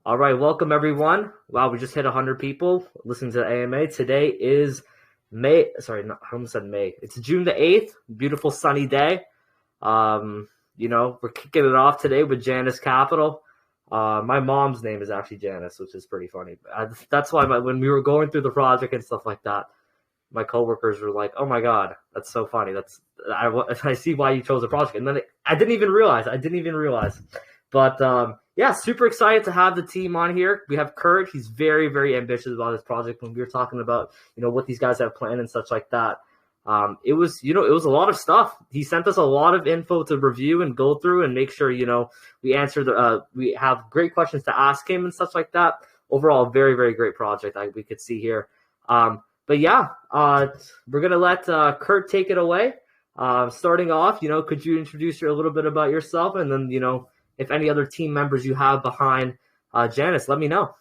All right, welcome everyone. Wow, we just hit 100 people listening to the AMA. Today is May, sorry, not, I almost said May. It's June the 8th, beautiful sunny day. We're kicking it off today with Janis Capital. My mom's name is actually Janis, which is pretty funny. That's why when we were going through the project and stuff like that, my coworkers were like, "Oh my god, that's so funny. I see why you chose the project." And then I didn't even realize. But yeah, super excited to have the team on here. We have Kurt. He's very, very ambitious about his project. When we were talking about, what these guys have planned and such like that, it was a lot of stuff. He sent us a lot of info to review and go through and make sure, we have great questions to ask him and such like that. Overall, very, very great project we could see here. But yeah, we're gonna let Kurt take it away. Starting off, could you introduce a little bit about yourself, and then if any other team members you have behind Janis, let me know.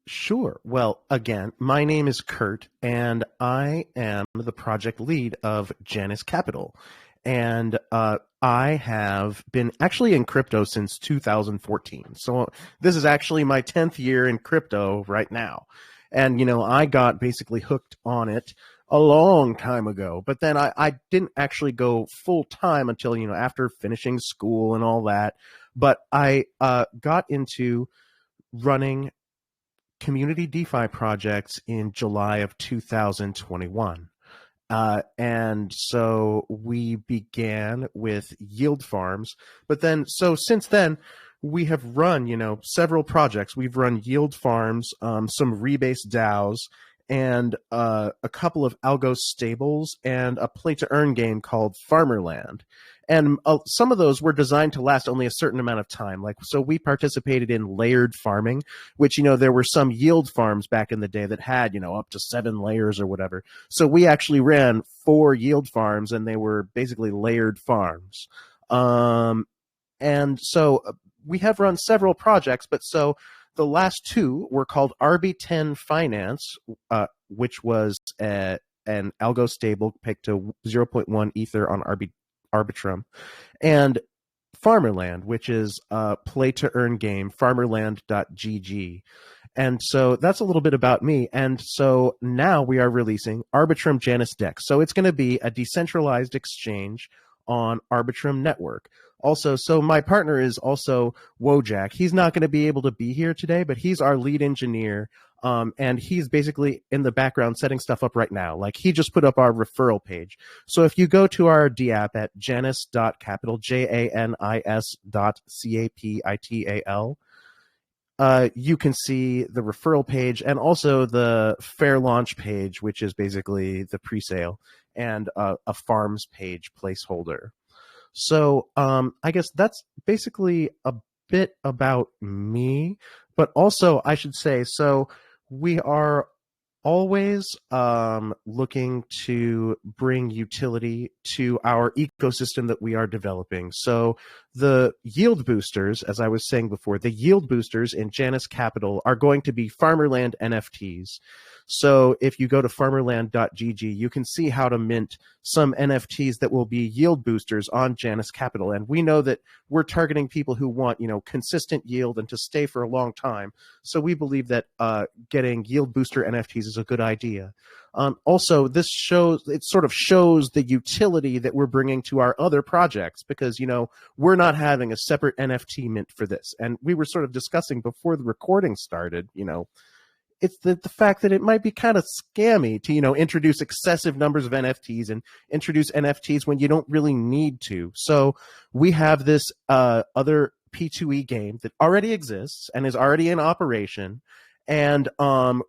Sure. Well, again, my name is Kurt, and I am the project lead of Janis Capital. And I have been actually in crypto since 2014. So this is actually my 10th year in crypto right now. And, I got basically hooked on it a long time ago. But then I didn't actually go full time until, after finishing school and all that. But I got into running community DeFi projects in July of 2021. And so we began with yield farms, but then, so since then, we have run, several projects. We've run yield farms, some rebase DAOs, and a couple of algo stables, and a play to earn game called Farmerland. And some of those were designed to last only a certain amount of time. So we participated in layered farming, which, there were some yield farms back in the day that had, up to 7 layers or whatever. So we actually ran 4 yield farms, and they were basically layered farms. And so we have run several projects, but so the last 2 were called RB10 Finance, which was an algo stable pegged to 0.1 Ether on Arbitrum, and Farmerland, which is a play-to-earn game, farmerland.gg. And so that's a little bit about me. And so now we are releasing Arbitrum Janis Dex. So it's going to be a decentralized exchange on Arbitrum Network. Also, so my partner is also Wojak. He's not going to be able to be here today, but he's our lead engineer. And he's basically in the background setting stuff up right now. Like, he just put up our referral page. So if you go to our DApp at janis.capital, janis.capital, you can see the referral page and also the fair launch page, which is basically the pre-sale, and a farms page placeholder. So I guess that's basically a bit about me, but also I should say, so we are always looking to bring utility to our ecosystem that we are developing. So the yield boosters, as I was saying before, the yield boosters in Janis Capital are going to be Farmerland NFTs. So if you go to farmerland.gg, you can see how to mint some NFTs that will be yield boosters on Janis Capital. And we know that we're targeting people who want, consistent yield and to stay for a long time. So we believe that getting yield booster NFTs is a good idea. Also, it sort of shows the utility that we're bringing to our other projects, because, we're not having a separate NFT mint for this. And we were sort of discussing before the recording started, it's the fact that it might be kind of scammy to, introduce excessive numbers of NFTs and introduce NFTs when you don't really need to. So we have this other P2E game that already exists and is already in operation. And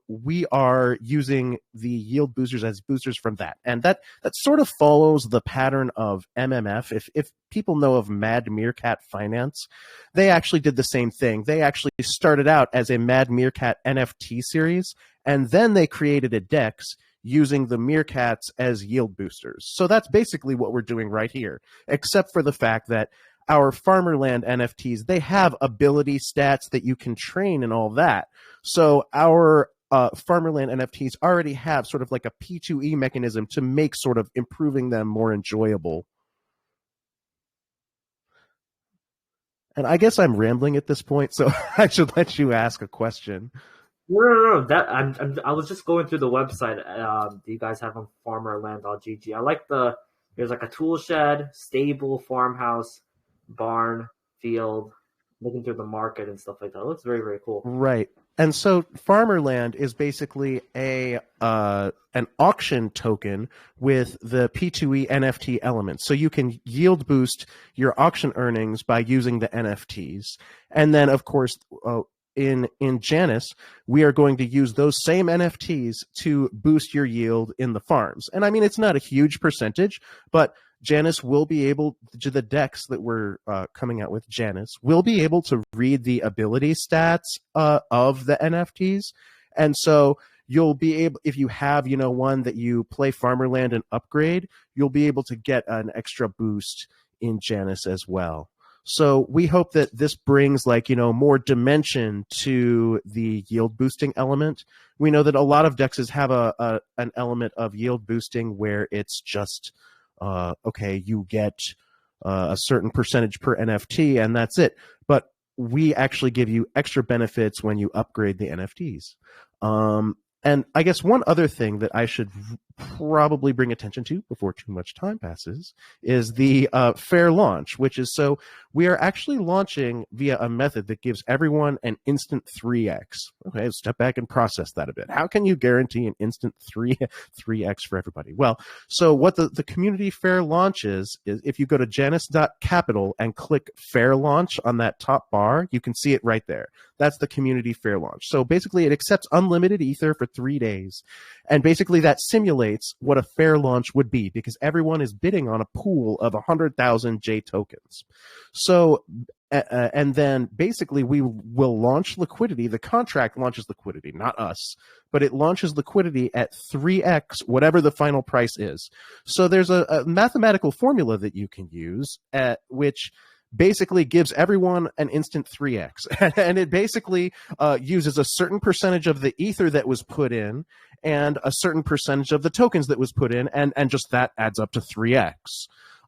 we are using the yield boosters as boosters from that. And that sort of follows the pattern of MMF. If people know of Mad Meerkat Finance, they actually did the same thing. They actually started out as a Mad Meerkat NFT series, and then they created a DEX using the Meerkats as yield boosters. So that's basically what we're doing right here, except for the fact that our Farmerland NFTs, they have ability stats that you can train and all that. So our Farmerland NFTs already have sort of like a P2E mechanism to make sort of improving them more enjoyable. And I guess I'm rambling at this point, so I should let you ask a question. No. I was just going through the website. Do you guys have on farmerland.gg? I like there's like a tool shed, stable, farmhouse, barn, field. Looking through the market and stuff like that. It looks very, very cool. Right. And so Farmerland is basically an auction token with the P2E NFT elements. So you can yield boost your auction earnings by using the NFTs. And then, of course, in Janis, we are going to use those same NFTs to boost your yield in the farms. And I mean, it's not a huge percentage, but Janis will be able to, the decks that we're coming out with Janis will be able to read the ability stats of the NFTs. And so you'll be able, if you have, one that you play Farmerland and upgrade, you'll be able to get an extra boost in Janis as well. So we hope that this brings more dimension to the yield boosting element. We know that a lot of dexes have an element of yield boosting where it's just okay, you get a certain percentage per NFT and that's it. But we actually give you extra benefits when you upgrade the NFTs. And I guess one other thing that I should probably bring attention to before too much time passes is the fair launch, which is so we are actually launching via a method that gives everyone an instant 3x. Okay, let's step back and process that a bit. How can you guarantee an instant 3x for everybody? Well, so what the community fair launch is if you go to janis.capital and click fair launch on that top bar, you can see it right there. That's the community fair launch. So basically it accepts unlimited Ether for 3 days. And basically that simulates what a fair launch would be because everyone is bidding on a pool of 100,000 J tokens. So, and then basically we will launch liquidity. The contract launches liquidity, not us, but it launches liquidity at 3x, whatever the final price is. So there's a mathematical formula that you can use which basically gives everyone an instant 3x. And it basically uses a certain percentage of the Ether that was put in and a certain percentage of the tokens that was put in, and just that adds up to 3x.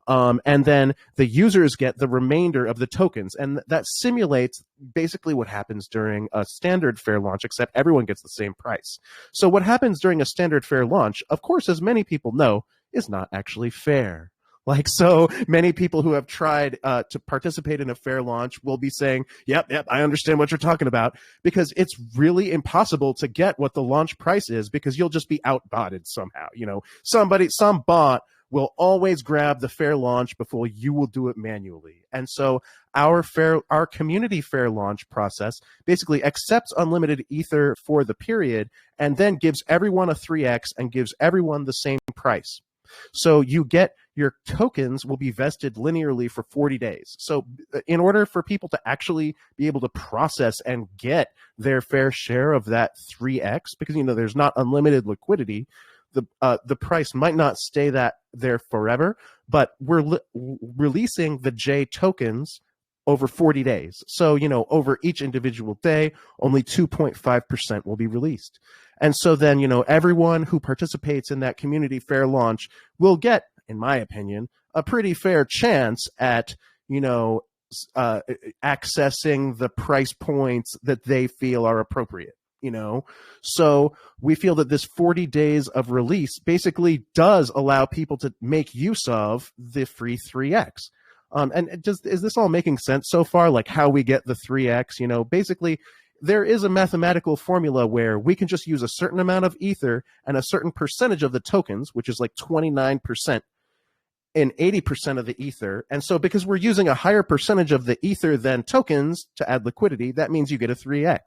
And then the users get the remainder of the tokens. And that simulates basically what happens during a standard fair launch, except everyone gets the same price. So what happens during a standard fair launch, of course, as many people know, is not actually fair. Like, so many people who have tried to participate in a fair launch will be saying, yep, I understand what you're talking about, because it's really impossible to get what the launch price is because you'll just be outbotted somehow. Some bot will always grab the fair launch before you will do it manually. And so our community fair launch process basically accepts unlimited Ether for the period and then gives everyone a 3x and gives everyone the same price. So you get your tokens will be vested linearly for 40 days. So in order for people to actually be able to process and get their fair share of that 3x, because there's not unlimited liquidity, the price might not stay there forever, but we're releasing the J tokens over 40 days. So, over each individual day, only 2.5% will be released. And so then, everyone who participates in that community fair launch will get, in my opinion, a pretty fair chance at, accessing the price points that they feel are appropriate. So we feel that this 40 days of release basically does allow people to make use of the free 3x. And is this all making sense so far? Like how we get the 3x, basically there is a mathematical formula where we can just use a certain amount of Ether and a certain percentage of the tokens, which is like 29%. In 80% of the Ether. And so because we're using a higher percentage of the Ether than tokens to add liquidity, that means you get a 3x.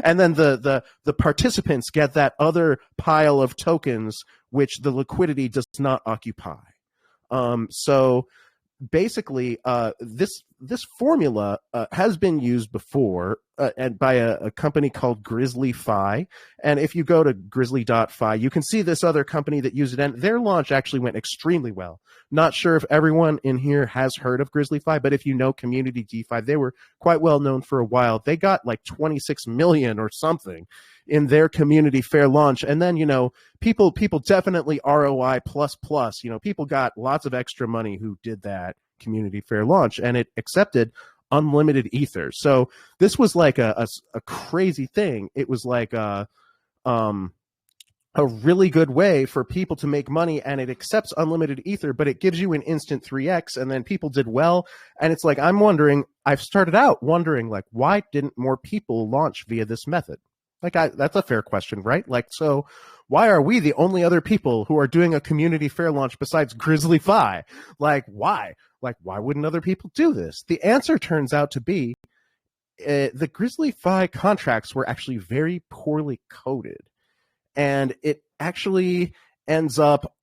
And then the participants get that other pile of tokens which the liquidity does not occupy. So basically, this formula has been used before and by a company called Grizzly-Fi. And if you go to grizzly.fi, you can see this other company that used it, and their launch actually went extremely well. Not sure if everyone in here has heard of Grizzly-Fi, but if you know Community DeFi, they were quite well known for a while. They got like 26 million or something in their community fair launch. And then, people definitely ROI plus. People got lots of extra money who did that community fair launch, and it accepted unlimited ether. So this was like a crazy thing. It was like a really good way for people to make money, and it accepts unlimited ether, but it gives you an instant 3x, and then people did well. And it's like, I've started out wondering, like, why didn't more people launch via this method? Like, that's a fair question, right? Like, so why are we the only other people who are doing a community fair launch besides Grizzly Fi? Like, why? Like, why wouldn't other people do this? The answer turns out to be the Grizzly Fi contracts were actually very poorly coded. And it actually ends up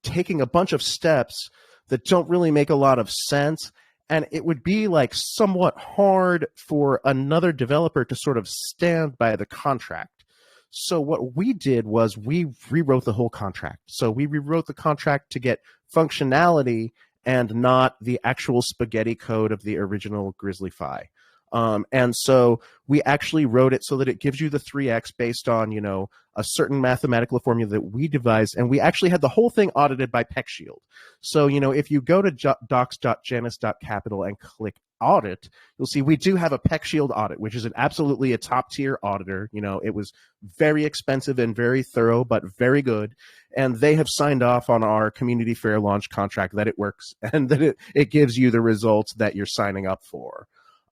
taking a bunch of steps that don't really make a lot of sense. And it would be like somewhat hard for another developer to sort of stand by the contract. So what we did was we rewrote the whole contract. So we rewrote the contract to get functionality and not the actual spaghetti code of the original Grizzly Fi. And so we actually wrote it so that it gives you the 3x based on, a certain mathematical formula that we devised. And we actually had the whole thing audited by PeckShield. So, if you go to docs.janis.capital and click audit, you'll see we do have a PeckShield audit, which is absolutely a top tier auditor. It was very expensive and very thorough, but very good. And they have signed off on our community fair launch contract that it works and that it gives you the results that you're signing up for.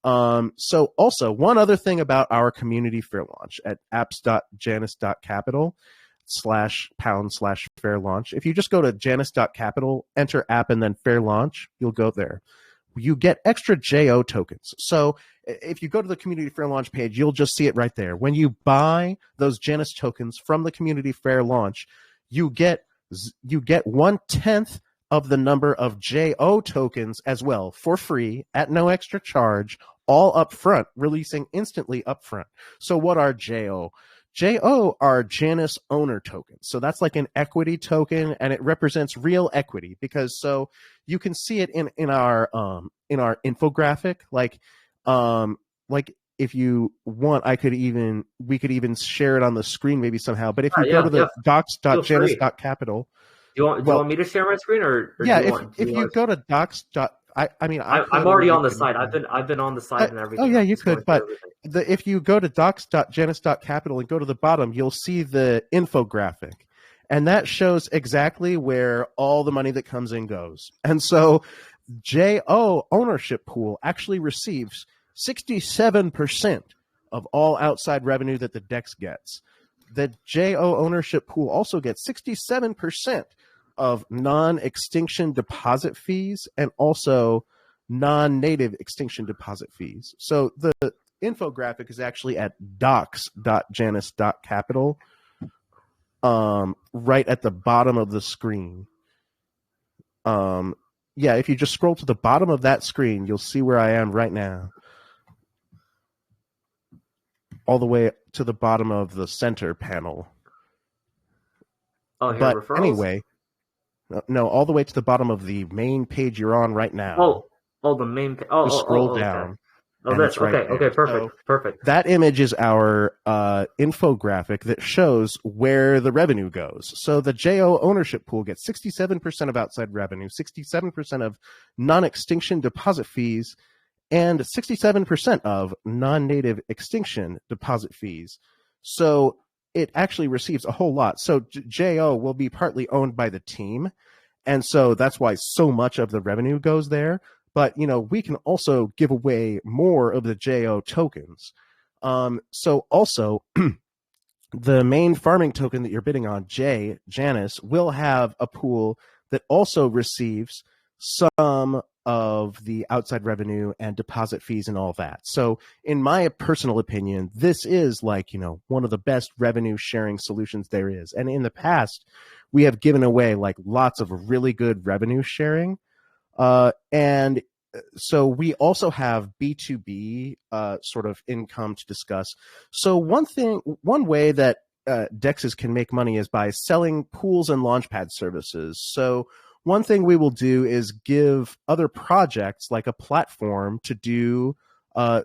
So also one other thing about our community fair launch at apps.janis.capital/pound/fair launch. If you just go to janis.capital, enter app and then fair launch, you'll go there. You get extra JO tokens. So if you go to the community fair launch page, you'll just see it right there. When you buy those Janis tokens from the community fair launch, you get 1/10 of the number of JO tokens as well for free at no extra charge, all up front, releasing instantly up front. So what are JO? JO are Janis owner tokens. So that's like an equity token, and it represents real equity because so you can see it in our infographic. Like if you want, we could even share it on the screen maybe somehow. But if you go to the docs.janis.capital. Do you want me to share my screen or if you go to docs. I'm already on the site. I've been on the site and everything. Oh yeah, you could. But if you go to docs.janis.capital and go to the bottom, you'll see the infographic, and that shows exactly where all the money that comes in goes. And so, JO ownership pool actually receives 67% of all outside revenue that the DEX gets. The JO ownership pool also gets 67% of non-extinction deposit fees and also non-native extinction deposit fees. So the infographic is actually at docs.janis.capital, right at the bottom of the screen. If you just scroll to the bottom of that screen, you'll see where I am right now. All the way to the bottom of the center panel. Oh, here, but referrals? Anyway, no, all the way to the bottom of the main page you're on right now. The main page. Oh, scroll down. Okay. That's right. Okay, perfect. So perfect. That image is our infographic that shows where the revenue goes. So the JO ownership pool gets 67% of outside revenue, 67% of non-extinction deposit fees, and 67% of non-native extinction deposit fees. So it actually receives a whole lot. So JO will be partly owned by the team, and so that's why so much of the revenue goes there. But, we can also give away more of the JO tokens. So also, the main farming token that you're bidding on, Janis, will have a pool that also receives some of the outside revenue and deposit fees and all that. So in my personal opinion, this is like, one of the best revenue sharing solutions there is. And in the past, we have given away like lots of really good revenue sharing. And so we also have B2B sort of income to discuss. So one way that DEXs can make money is by selling pools and launchpad services. So one thing we will do is give other projects like a platform to do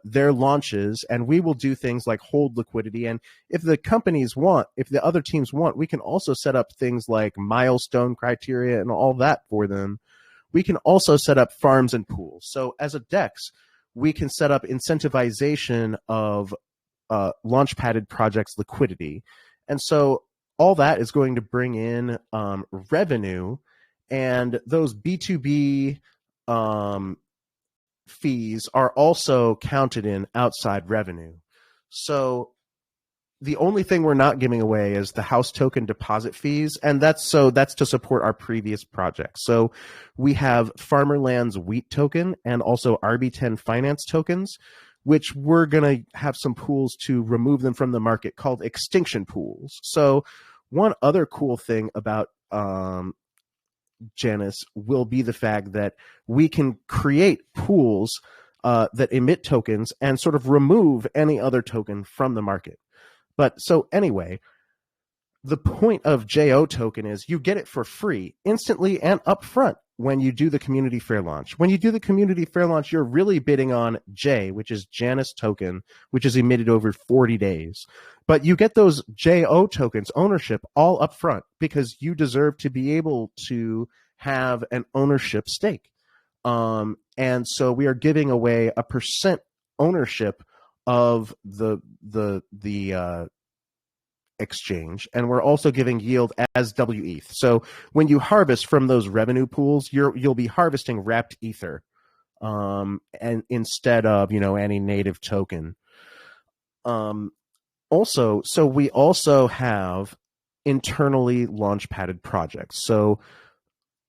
their launches, and we will do things like hold liquidity. And if the other teams want, we can also set up things like milestone criteria and all that for them. We can also set up farms and pools. So as a DEX, we can set up incentivization of launch padded projects liquidity. And so all that is going to bring in revenue, and those B2B fees are also counted in outside revenue. So the only thing we're not giving away is the house token deposit fees, and that's to support our previous projects. So we have Farmerland's wheat token and also RB10 finance tokens, which we're going to have some pools to remove them from the market called extinction pools. So one other cool thing about Janis will be the fact that we can create pools that emit tokens and sort of remove any other token from the market. But so anyway, the point of JO token is you get it for free instantly and upfront when you do the community fair launch. When you do the community fair launch, you're really bidding on J, which is Janis token, which is emitted over 40 days. But you get those JO tokens ownership all upfront because you deserve to be able to have an ownership stake. And so we are giving away a % ownership of the exchange, and we're also giving yield as WETH. So when you harvest from those revenue pools, you'll be harvesting wrapped ether, and instead of any native token. Also, so we also have internally launch padded projects. So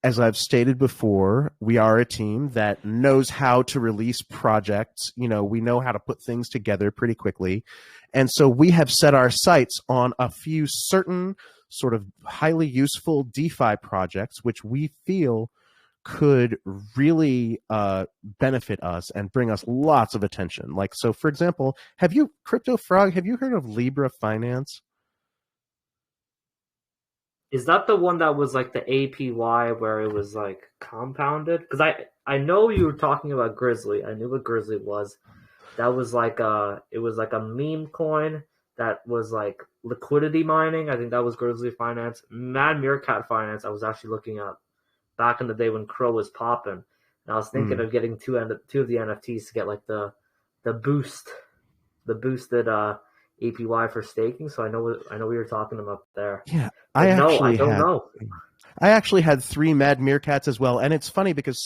as I've stated before, we are a team that knows how to release projects. We know how to put things together pretty quickly. And so we have set our sights on a few certain sort of highly useful DeFi projects, which we feel could really benefit us and bring us lots of attention. Like, so for example, CryptoFrog, have you heard of Libra Finance? Is that the one that was like the APY where it was like compounded? Because I know you were talking about Grizzly. I knew what Grizzly was. That was like it was like a meme coin that was like liquidity mining. I think that was Grizzly Finance. Mad Meerkat Finance I was actually looking at back in the day when Crow was popping. And I was thinking of getting two of the NFTs to get like the boosted APY for staking. So I know what you're talking about there. Yeah, I don't know. I actually had 3 Mad Meerkats as well. And it's funny because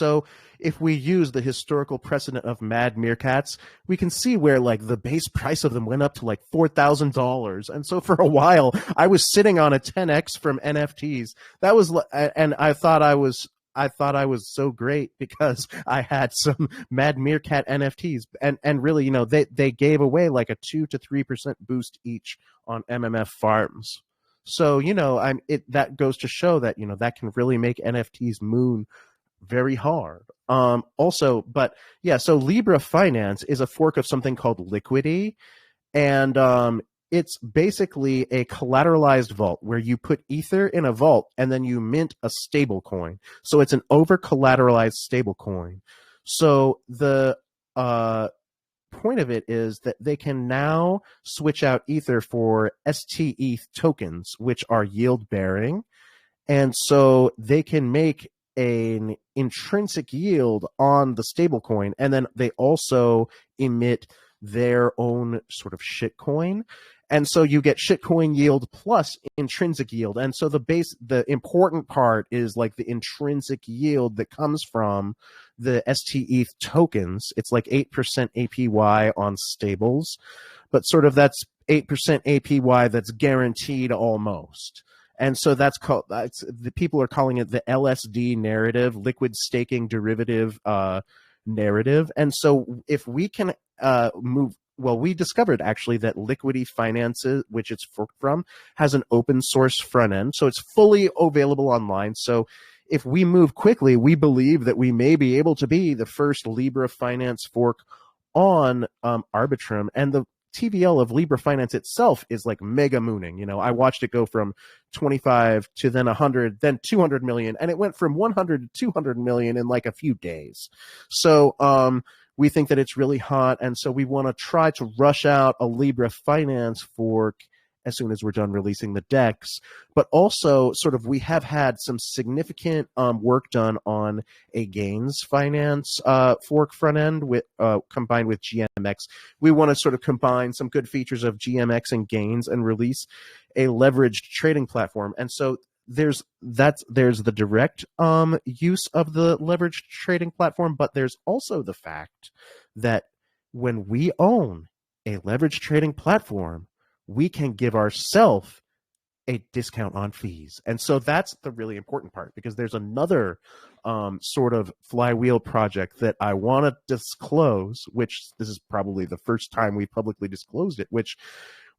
if we use the historical precedent of Mad Meerkats, we can see where like the base price of them went up to like $4,000. And so for a while, I was sitting on a 10x from NFTs. And I thought I was so great because I had some Mad Meerkat NFTs, and really, they gave away like a 2 to 3% boost each on MMF farms. So, that goes to show that, that can really make NFTs moon very hard. So Libra Finance is a fork of something called Liquidity. And it's basically a collateralized vault where you put Ether in a vault and then you mint a stable coin. So it's an over collateralized stable coin. So the point of it is that they can now switch out Ether for STETH tokens, which are yield bearing. And so they can make an intrinsic yield on the stable coin. And then they also emit their own sort of shitcoin. And so you get shitcoin yield plus intrinsic yield. And so the important part is like the intrinsic yield that comes from the STETH tokens. It's like 8% APY on stables, but sort of that's 8% APY that's guaranteed almost. And so the people are calling it the LSD narrative, liquid staking derivative narrative. And so if we can we discovered actually that Liquidity Finances, which it's forked from, has an open source front end. So it's fully available online. So if we move quickly, we believe that we may be able to be the first Libra Finance fork on Arbitrum. And the TVL of Libra Finance itself is like mega mooning. I watched it go from 25 to then 100, then 200 million, and it went from 100 to 200 million in like a few days. So we think that it's really hot, and so we want to try to rush out a Libra Finance fork as soon as we're done releasing the DEX. But also, sort of, we have had some significant work done on a gains finance fork front end with combined with GMX. We want to sort of combine some good features of GMX and gains and release a leveraged trading platform. And so there's the direct use of the leveraged trading platform, but there's also the fact that when we own a leveraged trading platform, we can give ourselves a discount on fees. And so that's the really important part, because there's another sort of flywheel project that I want to disclose, which this is probably the first time we publicly disclosed it, which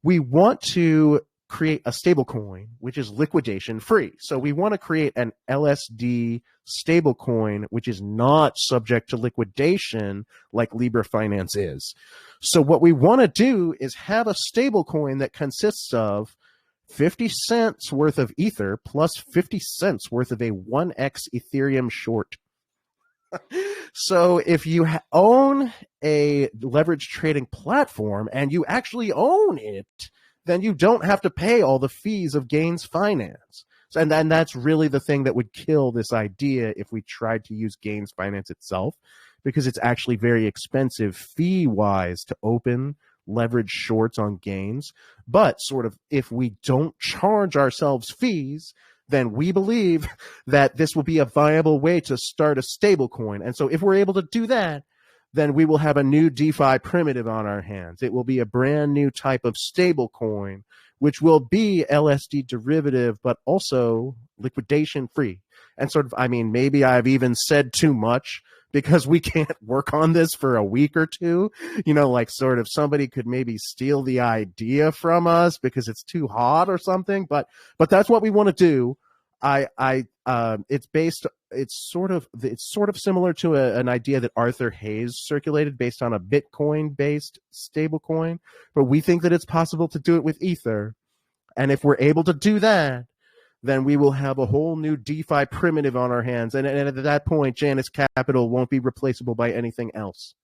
we want to create a stablecoin which is liquidation free. So we want to create an LSD stablecoin which is not subject to liquidation like Libra Finance is. So what we want to do is have a stablecoin that consists of 50 cents worth of Ether plus 50 cents worth of a 1x Ethereum short. So if you own a leverage trading platform and you actually own it, then you don't have to pay all the fees of gains finance. So, and that's really the thing that would kill this idea if we tried to use gains finance itself, because it's actually very expensive fee-wise to open leverage shorts on gains. But sort of if we don't charge ourselves fees, then we believe that this will be a viable way to start a stable coin. And so if we're able to do that, then we will have a new DeFi primitive on our hands. It will be a brand new type of stable coin, which will be LSD derivative, but also liquidation free. And sort of, I mean, maybe I've even said too much because we can't work on this for a week or two. You know, like sort of somebody could maybe steal the idea from us because it's too hot or something. But that's what we want to do. It's sort of similar to an idea that Arthur Hayes circulated based on a Bitcoin based stablecoin, but we think that it's possible to do it with Ether. And if we're able to do that, then we will have a whole new DeFi primitive on our hands. And at that point, Janis Capital won't be replaceable by anything else.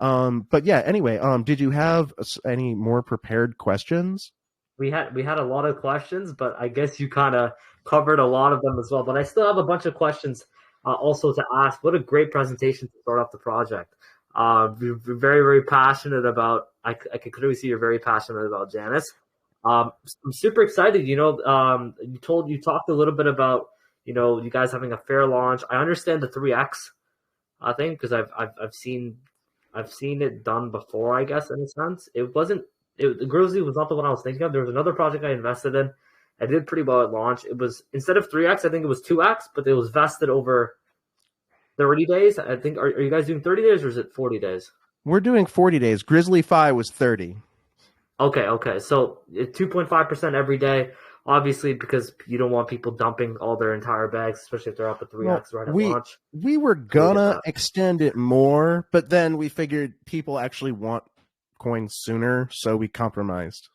But yeah, anyway, did you have any more prepared questions? We had a lot of questions, but I guess you kind of covered a lot of them as well. But I still have a bunch of questions also to ask. What a great presentation to start off the project. You're very, very passionate about. I can clearly see you're very passionate about Janis. I'm super excited. You know, you talked a little bit about, you know, you guys having a fair launch. I understand the 3x thing because I've seen it done before. I guess in a sense, the Grizzly was not the one I was thinking of. There was another project I invested in. I did pretty well at launch. It was, instead of 3x, I think it was 2x, but it was vested over 30 days. I think, are you guys doing 30 days or is it 40 days? We're doing 40 days. Grizzly Fi was 30. Okay. So 2.5% every day, obviously, because you don't want people dumping all their entire bags, especially if they're up at 3x right at launch. We were gonna extend it more, but then we figured people actually want coins sooner, so we compromised.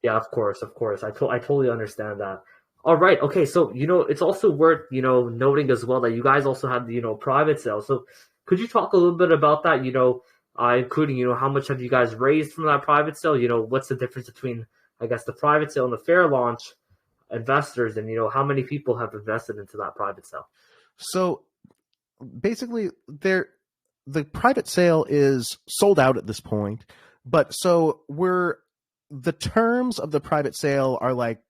Yeah, of course. I totally understand that. All right. Okay. So, you know, it's also worth, you know, noting as well that you guys also had, you know, private sale. So could you talk a little bit about that, you know, including, you know, how much have you guys raised from that private sale? You know, what's the difference between, I guess, the private sale and the fair launch investors, and, you know, how many people have invested into that private sale? So basically the private sale is sold out at this point, but so the terms of the private sale are like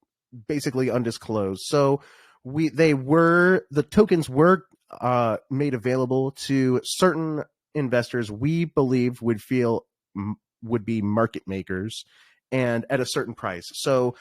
basically undisclosed. So the tokens were made available to certain investors we believed would be market makers and at a certain price. So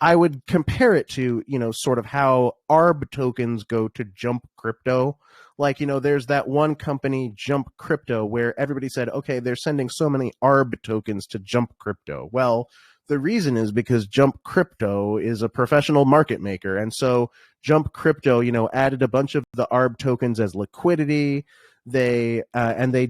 I would compare it to, you know, sort of how ARB tokens go to Jump Crypto. Like, you know, there's that one company, Jump Crypto, where everybody said, okay, they're sending so many ARB tokens to Jump Crypto. Well, the reason is because Jump Crypto is a professional market maker. And so Jump Crypto, you know, added a bunch of the ARB tokens as liquidity. They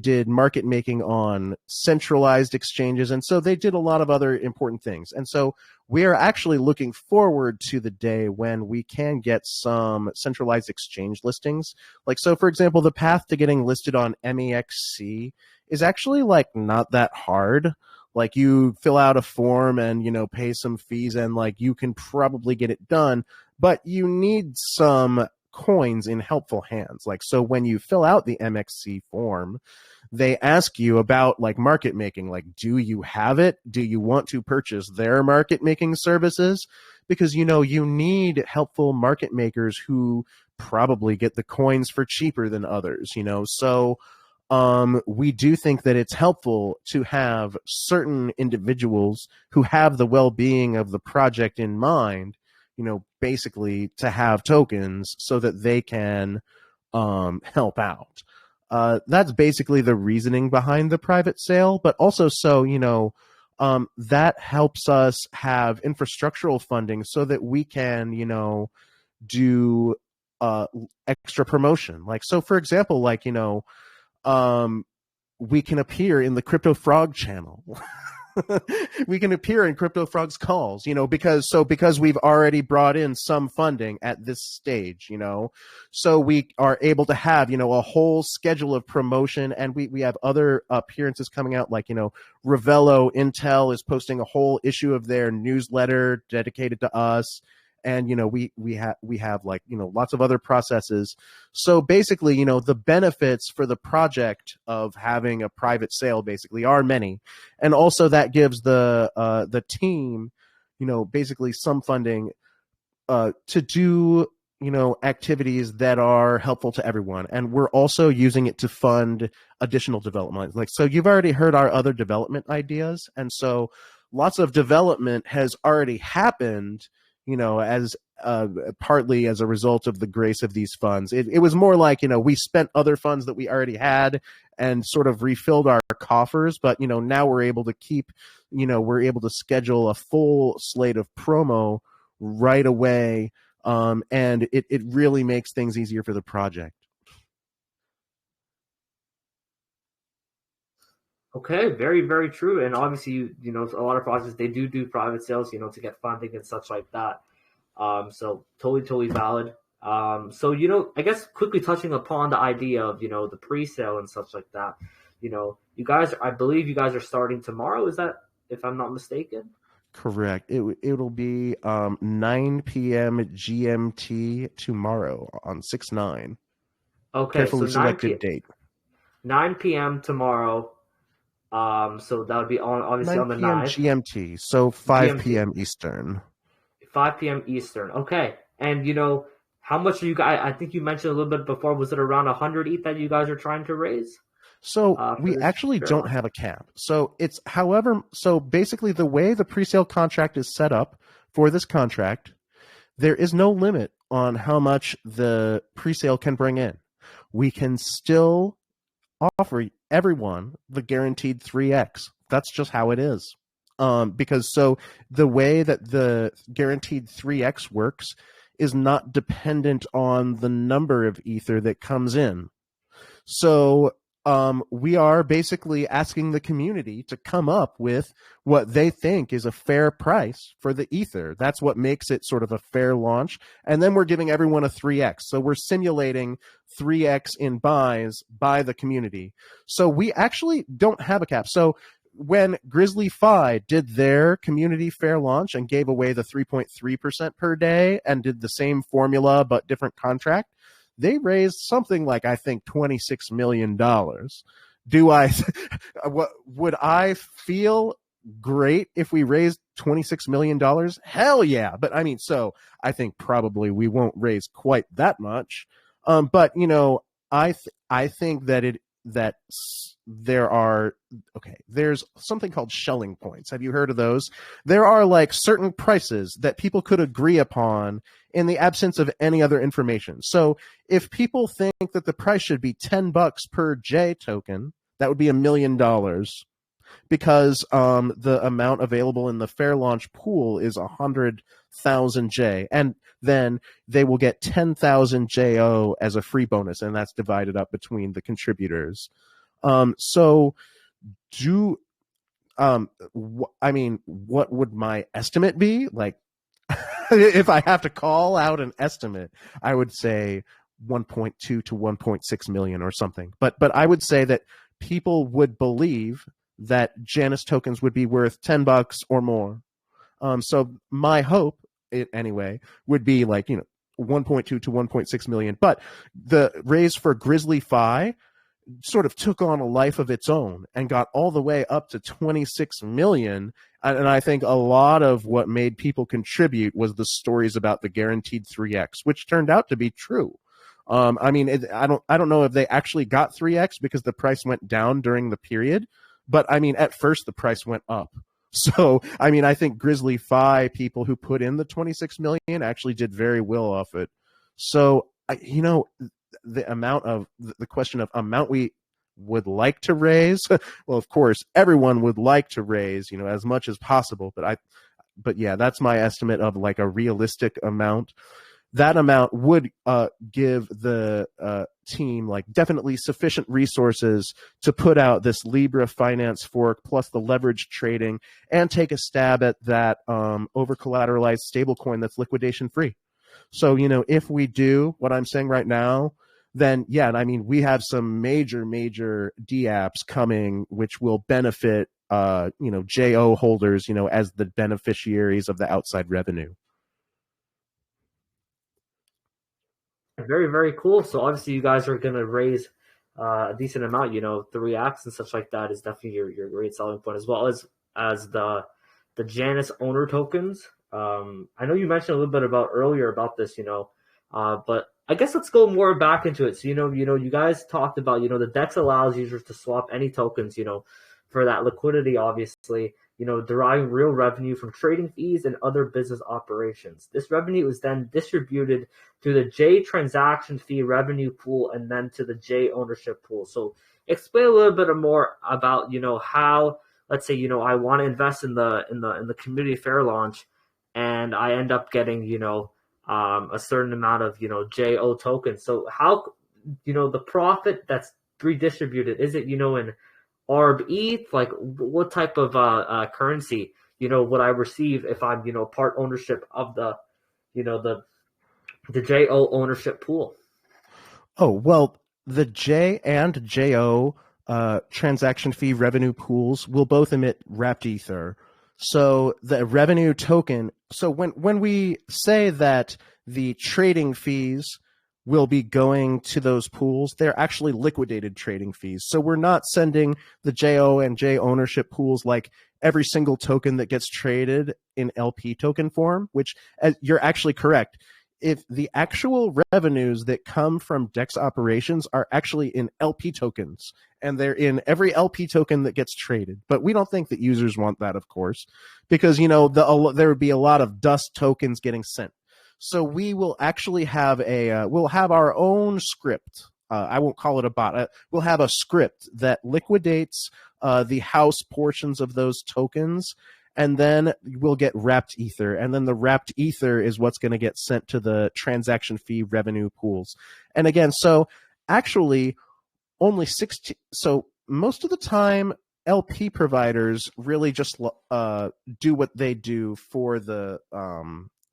did market making on centralized exchanges, and so they did a lot of other important things. And so we are actually looking forward to the day when we can get some centralized exchange listings. Like, so for example, the path to getting listed on MEXC is actually like not that hard. Like, you fill out a form and, pay some fees, and like you can probably get it done, but you need some coins in helpful hands. Like, so when you fill out the MXC form, they ask you about like market making. Like, do you have it? Do you want to purchase their market making services? Because, you need helpful market makers who probably get the coins for cheaper than others, So we do think that it's helpful to have certain individuals who have the well-being of the project in mind, basically to have tokens so that they can help out. That's basically the reasoning behind the private sale, but also so, that helps us have infrastructural funding so that we can, do extra promotion. Like, so for example, like, we can appear in the CryptoFrog channel. We can appear in CryptoFrogs calls, because we've already brought in some funding at this stage, so we are able to have, a whole schedule of promotion, and we have other appearances coming out, like, Ravello Intel is posting a whole issue of their newsletter dedicated to us. And, we have like, lots of other processes. So basically, the benefits for the project of having a private sale basically are many. And also that gives the team, basically some funding to do, activities that are helpful to everyone. And we're also using it to fund additional development. Like, so you've already heard our other development ideas. And so lots of development has already happened, as partly as a result of the grace of these funds. It was more like, we spent other funds that we already had and sort of refilled our coffers, but, now we're able to keep, we're able to schedule a full slate of promo right away. And it really makes things easier for the project. Okay, very, very true. And obviously, a lot of projects, they do private sales, to get funding and such like that. So totally valid. So, I guess quickly touching upon the idea of, the pre-sale and such like that, I believe you guys are starting tomorrow. Is that, if I'm not mistaken? Correct. It'll be 9 p.m. GMT tomorrow on 6/9. Okay, Carefully so selected date. 9 p.m. tomorrow. So that would be obviously on the 9th. GMT, so 5 GMT. p.m. Eastern. 5 p.m. Eastern. Okay. And, how much are you guys, I think you mentioned a little bit before, was it around 100 ETH that you guys are trying to raise? So we actually don't have a cap. So so basically the way the presale contract is set up for this contract, there is no limit on how much the presale can bring in. We can still offer everyone the guaranteed 3x. That's just how it is. Because so the way that the guaranteed 3x works is not dependent on the number of ether that comes in. So we are basically asking the community to come up with what they think is a fair price for the ether. That's what makes it sort of a fair launch. And then we're giving everyone a 3x. So we're simulating 3x in buys by the community. So we actually don't have a cap. So when Grizzly Fi did their community fair launch and gave away the 3.3% per day and did the same formula but different contract, they raised something like, I think, $26 million. Would I feel great if we raised $26 million? Hell yeah. But I mean, so I think probably we won't raise quite that much. But I think that there's something called Schelling points. Have you heard of those? There are like certain prices that people could agree upon in the absence of any other information. So if people think that the price should be $10 per J token, that would be $1 million. because the amount available in the fair launch pool is 100,000 J, and then they will get 10,000 JO as a free bonus, and that's divided up between the contributors. So do I mean, what would my estimate be? Like, if I have to call out an estimate, I would say 1.2 to 1.6 million or something. But I would say that people would believe that Janis tokens would be worth $10 or more. So my hope, anyway, would be like, 1.2 to 1.6 million. But the raise for Grizzly Phi sort of took on a life of its own and got all the way up to 26 million. And I think a lot of what made people contribute was the stories about the guaranteed 3x, which turned out to be true. I mean, I don't know if they actually got 3x because the price went down during the period, but I mean, at first the price went up. So, I mean, I think Grizzly Phi people who put in the 26 million actually did very well off it. So, the question of amount we would like to raise, well, of course, everyone would like to raise, as much as possible. But yeah, that's my estimate of like a realistic amount. That amount would give the team like definitely sufficient resources to put out this Libra finance fork plus the leverage trading and take a stab at that over collateralized stablecoin that's liquidation free. So, if we do what I'm saying right now, then yeah, I mean, we have some major DApps coming, which will benefit, JO holders, as the beneficiaries of the outside revenue. Very, very cool. So obviously you guys are going to raise a decent amount, 3x and such like that is definitely your great selling point, as well as the Janis owner tokens. I know you mentioned a little bit earlier about this, but I guess let's go more back into it. So, you guys talked about, the DEX allows users to swap any tokens, for that liquidity, obviously, deriving real revenue from trading fees and other business operations. This revenue is then distributed to the J transaction fee revenue pool and then to the J ownership pool. So explain a little bit more about, how, let's say, I want to invest in the community fair launch and I end up getting, a certain amount of, JO tokens. So how, the profit that's redistributed, is it, in ARB ETH? Like what type of currency, would I receive if I'm, part ownership of the, the JO ownership pool? Oh, well, the J and JO transaction fee revenue pools will both emit wrapped ether. So the revenue token, so when we say that the trading fees will be going to those pools, they're actually liquidated trading fees. So we're not sending the JO and J ownership pools like every single token that gets traded in LP token form, which you're actually correct. If the actual revenues that come from DEX operations are actually in LP tokens, and they're in every LP token that gets traded. But we don't think that users want that, of course, because, there would be a lot of dust tokens getting sent. So we will actually have we'll have our own script. I won't call it a bot. We'll have a script that liquidates the house portions of those tokens, and then we'll get wrapped ether. And then the wrapped ether is what's going to get sent to the transaction fee revenue pools. And again, so actually only 16. So most of the time, LP providers really just do what they do for the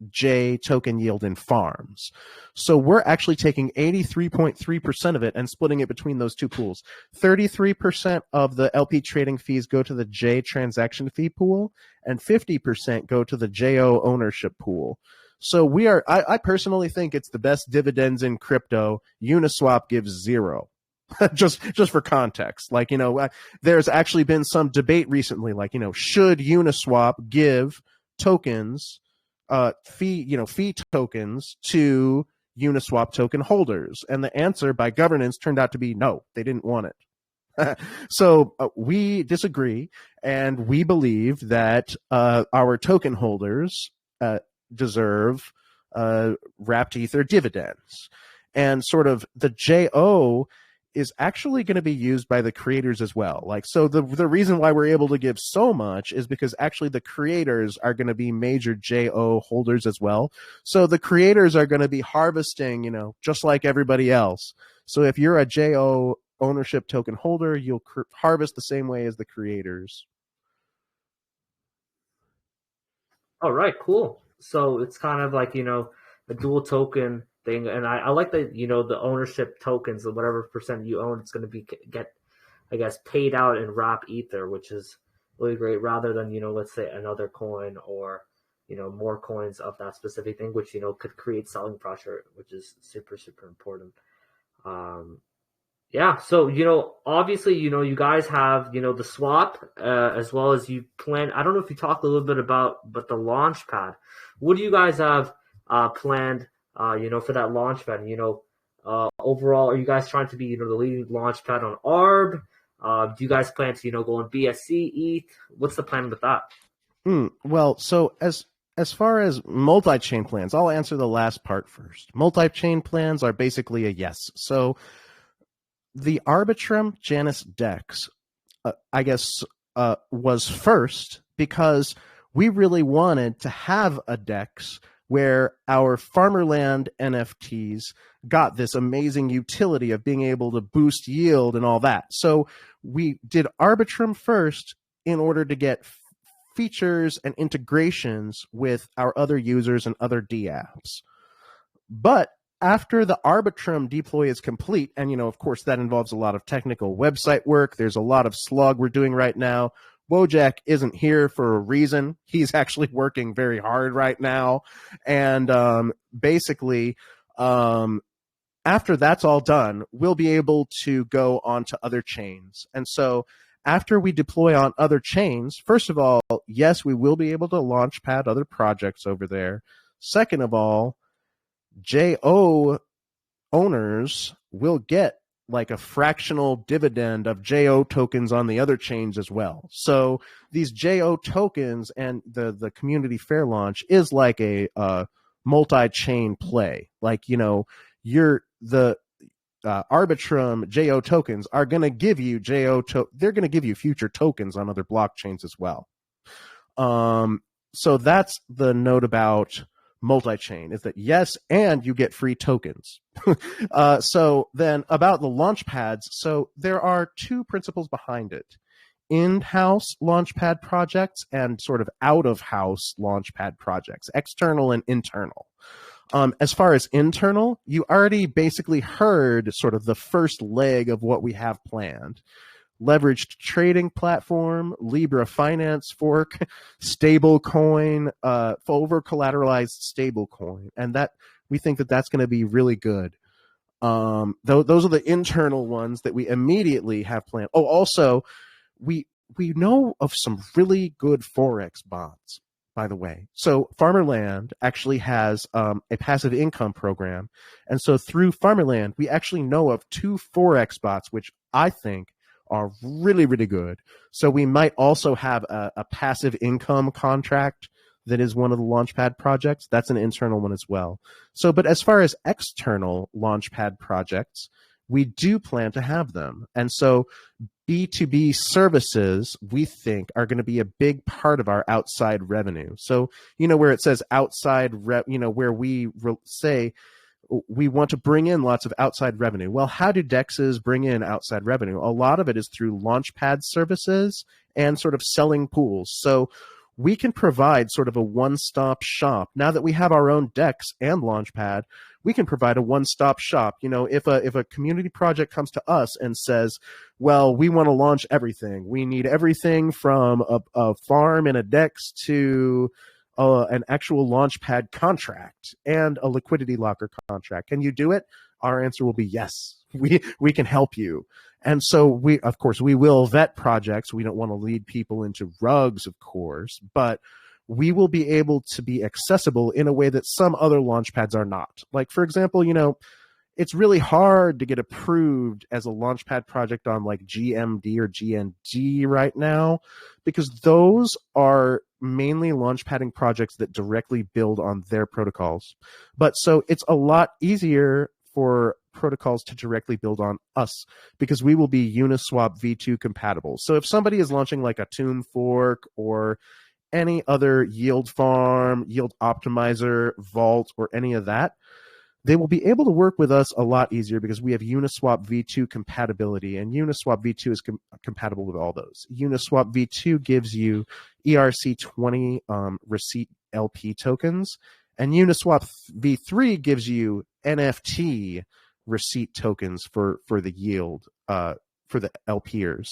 J token yield in farms. So we're actually taking 83.3% of it and splitting it between those two pools. 33% of the LP trading fees go to the J transaction fee pool, and 50% go to the JO ownership pool. So I personally think it's the best dividends in crypto. Uniswap gives zero. just for context, like, there's actually been some debate recently, like, should Uniswap give tokens, fee tokens to Uniswap token holders? And the answer by governance turned out to be no, they didn't want it. So we disagree, and we believe that our token holders deserve wrapped ether dividends. And sort of the JO is actually going to be used by the creators as well. Like, so the reason why we're able to give so much is because actually the creators are going to be major JO holders as well. So the creators are going to be harvesting, just like everybody else. So if you're a JO ownership token holder, you'll harvest the same way as the creators. All right, cool. So it's kind of like, a dual token thing. And I like that, the ownership tokens, or whatever percent you own, it's going to get, I guess, paid out in wrap ether, which is really great, rather than, let's say another coin or, more coins of that specific thing, which, could create selling pressure, which is super, super important. Yeah, so obviously, you guys have the swap, as well as you plan. I don't know if you talked a little bit but the launch pad. What do you guys have planned? For that launch pad. Overall, are you guys trying to be the leading launch pad on ARB? Do you guys plan to go on BSC, ETH? What's the plan with that? Well, so as far as multi-chain plans, I'll answer the last part first. Multi-chain plans are basically a yes. So the Arbitrum Janis DEX, I guess, was first because we really wanted to have a DEX where our farmerland NFTs got this amazing utility of being able to boost yield and all that. So we did Arbitrum first in order to get features and integrations with our other users and other dApps. But after the Arbitrum deploy is complete, and of course that involves a lot of technical website work, there's a lot of slog we're doing right now. Wojak isn't here for a reason. He's actually working very hard right now. And basically, after that's all done, we'll be able to go on to other chains. And so after we deploy on other chains, first of all, yes, we will be able to launchpad other projects over there. Second of all, JO owners will get like a fractional dividend of JO tokens on the other chains as well. So these JO tokens and the community fair launch is like a multi-chain play. Like, you're the Arbitrum JO tokens are going to give you they're going to give you future tokens on other blockchains as well. So that's the note about multi-chain, is that yes, and you get free tokens. So then about the launch pads, so there are two principles behind it: in-house launchpad projects and sort of out-of-house launchpad projects, external and internal. As far as internal, you already basically heard sort of the first leg of what we have planned. Leveraged trading platform, Libra finance fork, stable coin, over collateralized stable coin. And that we think that that's going to be really good. Those are the internal ones that we immediately have planned. Oh, also, we know of some really good Forex bonds, by the way. So Farmerland actually has a passive income program. And so through Farmerland, we actually know of two Forex bots, which I think are really, really good. So we might also have a passive income contract that is one of the Launchpad projects. That's an internal one as well. So, but as far as external Launchpad projects, we do plan to have them. And so B2B services, we think, are going to be a big part of our outside revenue. So, where it says outside, where we say we want to bring in lots of outside revenue. Well, how do DEXs bring in outside revenue? A lot of it is through Launchpad services and sort of selling pools. So we can provide sort of a one-stop shop. Now that we have our own DEX and Launchpad, we can provide a one-stop shop. If a community project comes to us and says, well, we want to launch everything. We need everything from a farm and a DEX to an actual Launchpad contract and a liquidity locker contract. Can you do it? Our answer will be yes. We can help you. And so we will vet projects. We don't want to lead people into rugs, of course, but we will be able to be accessible in a way that some other Launchpads are not. Like, for example, it's really hard to get approved as a Launchpad project on like GMD or GND right now, because those are mainly Launchpadding projects that directly build on their protocols. But so it's a lot easier for protocols to directly build on us because we will be Uniswap v2 compatible. So if somebody is launching like a Tomb Fork or any other yield farm, yield optimizer, vault, or any of that, they will be able to work with us a lot easier because we have Uniswap v2 compatibility, and Uniswap v2 is compatible with all those. Uniswap v2 gives you ERC20 receipt LP tokens, and Uniswap v3 gives you NFT receipt tokens for the yield, for the LPers.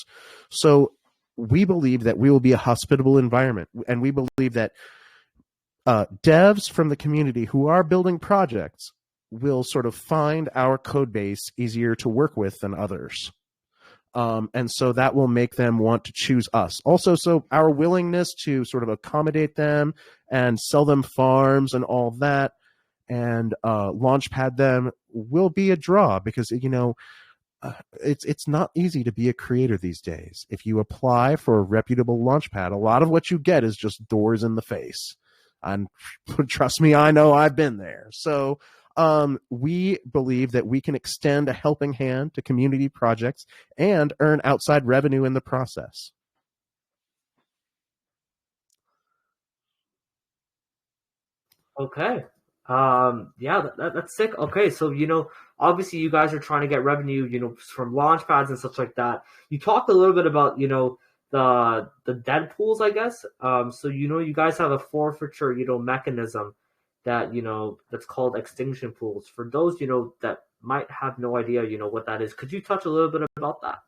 So we believe that we will be a hospitable environment, and we believe that devs from the community who are building projects will sort of find our code base easier to work with than others. And so that will make them want to choose us. Also, so our willingness to sort of accommodate them and sell them farms and all that and launchpad them will be a draw because, you know, it's not easy to be a creator these days. If you apply for a reputable launchpad, a lot of what you get is just doors in the face. And trust me, I know I've been there. So we believe that we can extend a helping hand to community projects and earn outside revenue in the process. Okay. Yeah, that's sick. Okay, so obviously you guys are trying to get revenue, from launch pads and such like that. You talked a little bit about, the dead pools, I guess. So you guys have a forfeiture, mechanism that that's called extinction pools. For those that might have no idea, what that is, could you touch a little bit about that?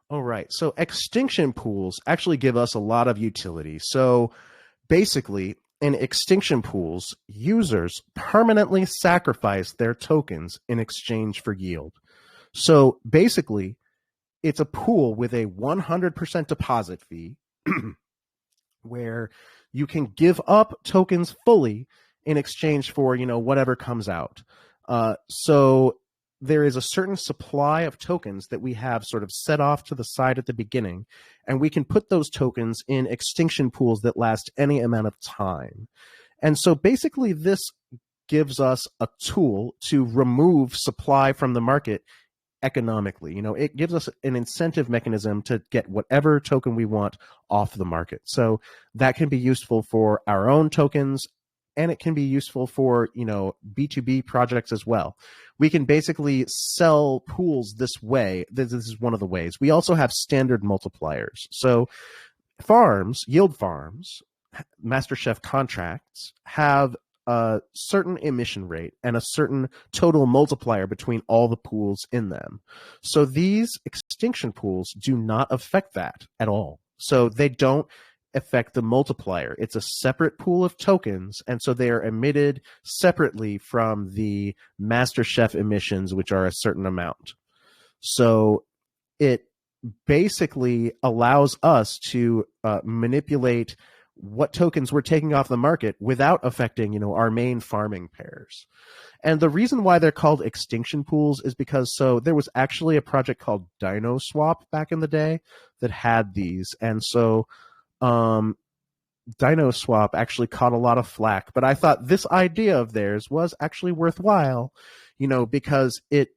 All right. So extinction pools actually give us a lot of utility. So basically, in extinction pools, users permanently sacrifice their tokens in exchange for yield. So basically, it's a pool with a 100% deposit fee where you can give up tokens fully in exchange for, whatever comes out. So there is a certain supply of tokens that we have sort of set off to the side at the beginning, and we can put those tokens in extinction pools that last any amount of time. And so basically this gives us a tool to remove supply from the market economically. It gives us an incentive mechanism to get whatever token we want off the market. So that can be useful for our own tokens, and it can be useful for, B2B projects as well. We can basically sell pools this way. This is one of the ways. We also have standard multipliers. So farms, yield farms, MasterChef contracts have a certain emission rate and a certain total multiplier between all the pools in them. So these extinction pools do not affect that at all. So they don't affect the multiplier. It's a separate pool of tokens, and so they are emitted separately from the MasterChef emissions, which are a certain amount. So it basically allows us to manipulate what tokens we're taking off the market without affecting, our main farming pairs. And the reason why they're called extinction pools is because there was actually a project called DynoSwap back in the day that had these. And so DynoSwap actually caught a lot of flack, but I thought this idea of theirs was actually worthwhile, because it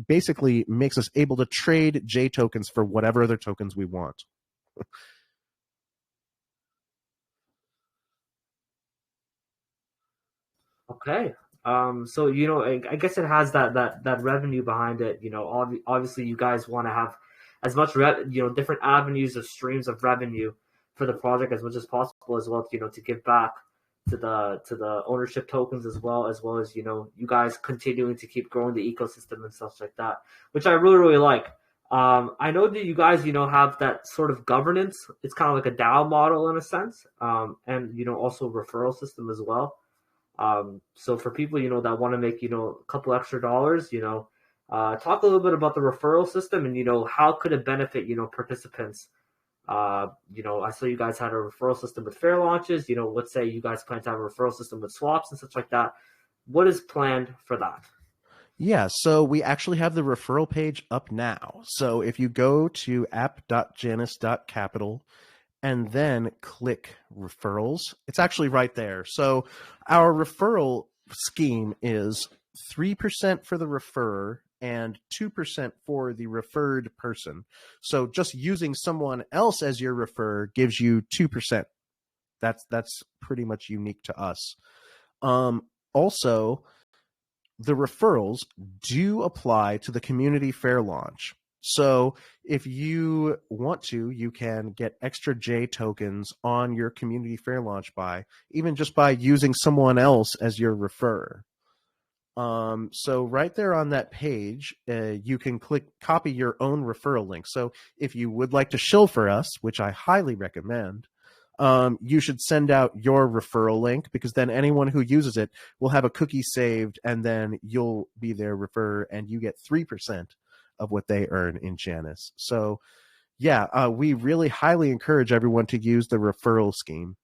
basically makes us able to trade J tokens for whatever other tokens we want. Okay. So I guess it has that revenue behind it. Obviously you guys want to have as much different avenues of streams of revenue for the project as much as possible, as well, to give back to the ownership tokens, as you guys continuing to keep growing the ecosystem and stuff like that, which I really, really like. I know that you guys, have that sort of governance. It's kind of like a DAO model in a sense, and also referral system as well. So for people, that want to make, a couple extra dollars, talk a little bit about the referral system and, how could it benefit, participants. I saw you guys had a referral system with fair launches. Let's say you guys plan to have a referral system with swaps and such like that. What is planned for that? Yeah, so we actually have the referral page up now. So if you go to app.janis.capital and then click referrals, it's actually right there. So our referral scheme is 3% for the referrer and 2% for the referred person. So just using someone else as your referrer gives you 2%. That's pretty much unique to us. Also, the referrals do apply to the community fair launch. So if you want to, you can get extra J tokens on your community fair launch even just by using someone else as your referrer. So right there on that page, you can copy your own referral link. So if you would like to shill for us, which I highly recommend, you should send out your referral link, because then anyone who uses it will have a cookie saved, and then you'll be their referrer, and you get 3% of what they earn in Janis. So yeah, we really highly encourage everyone to use the referral scheme.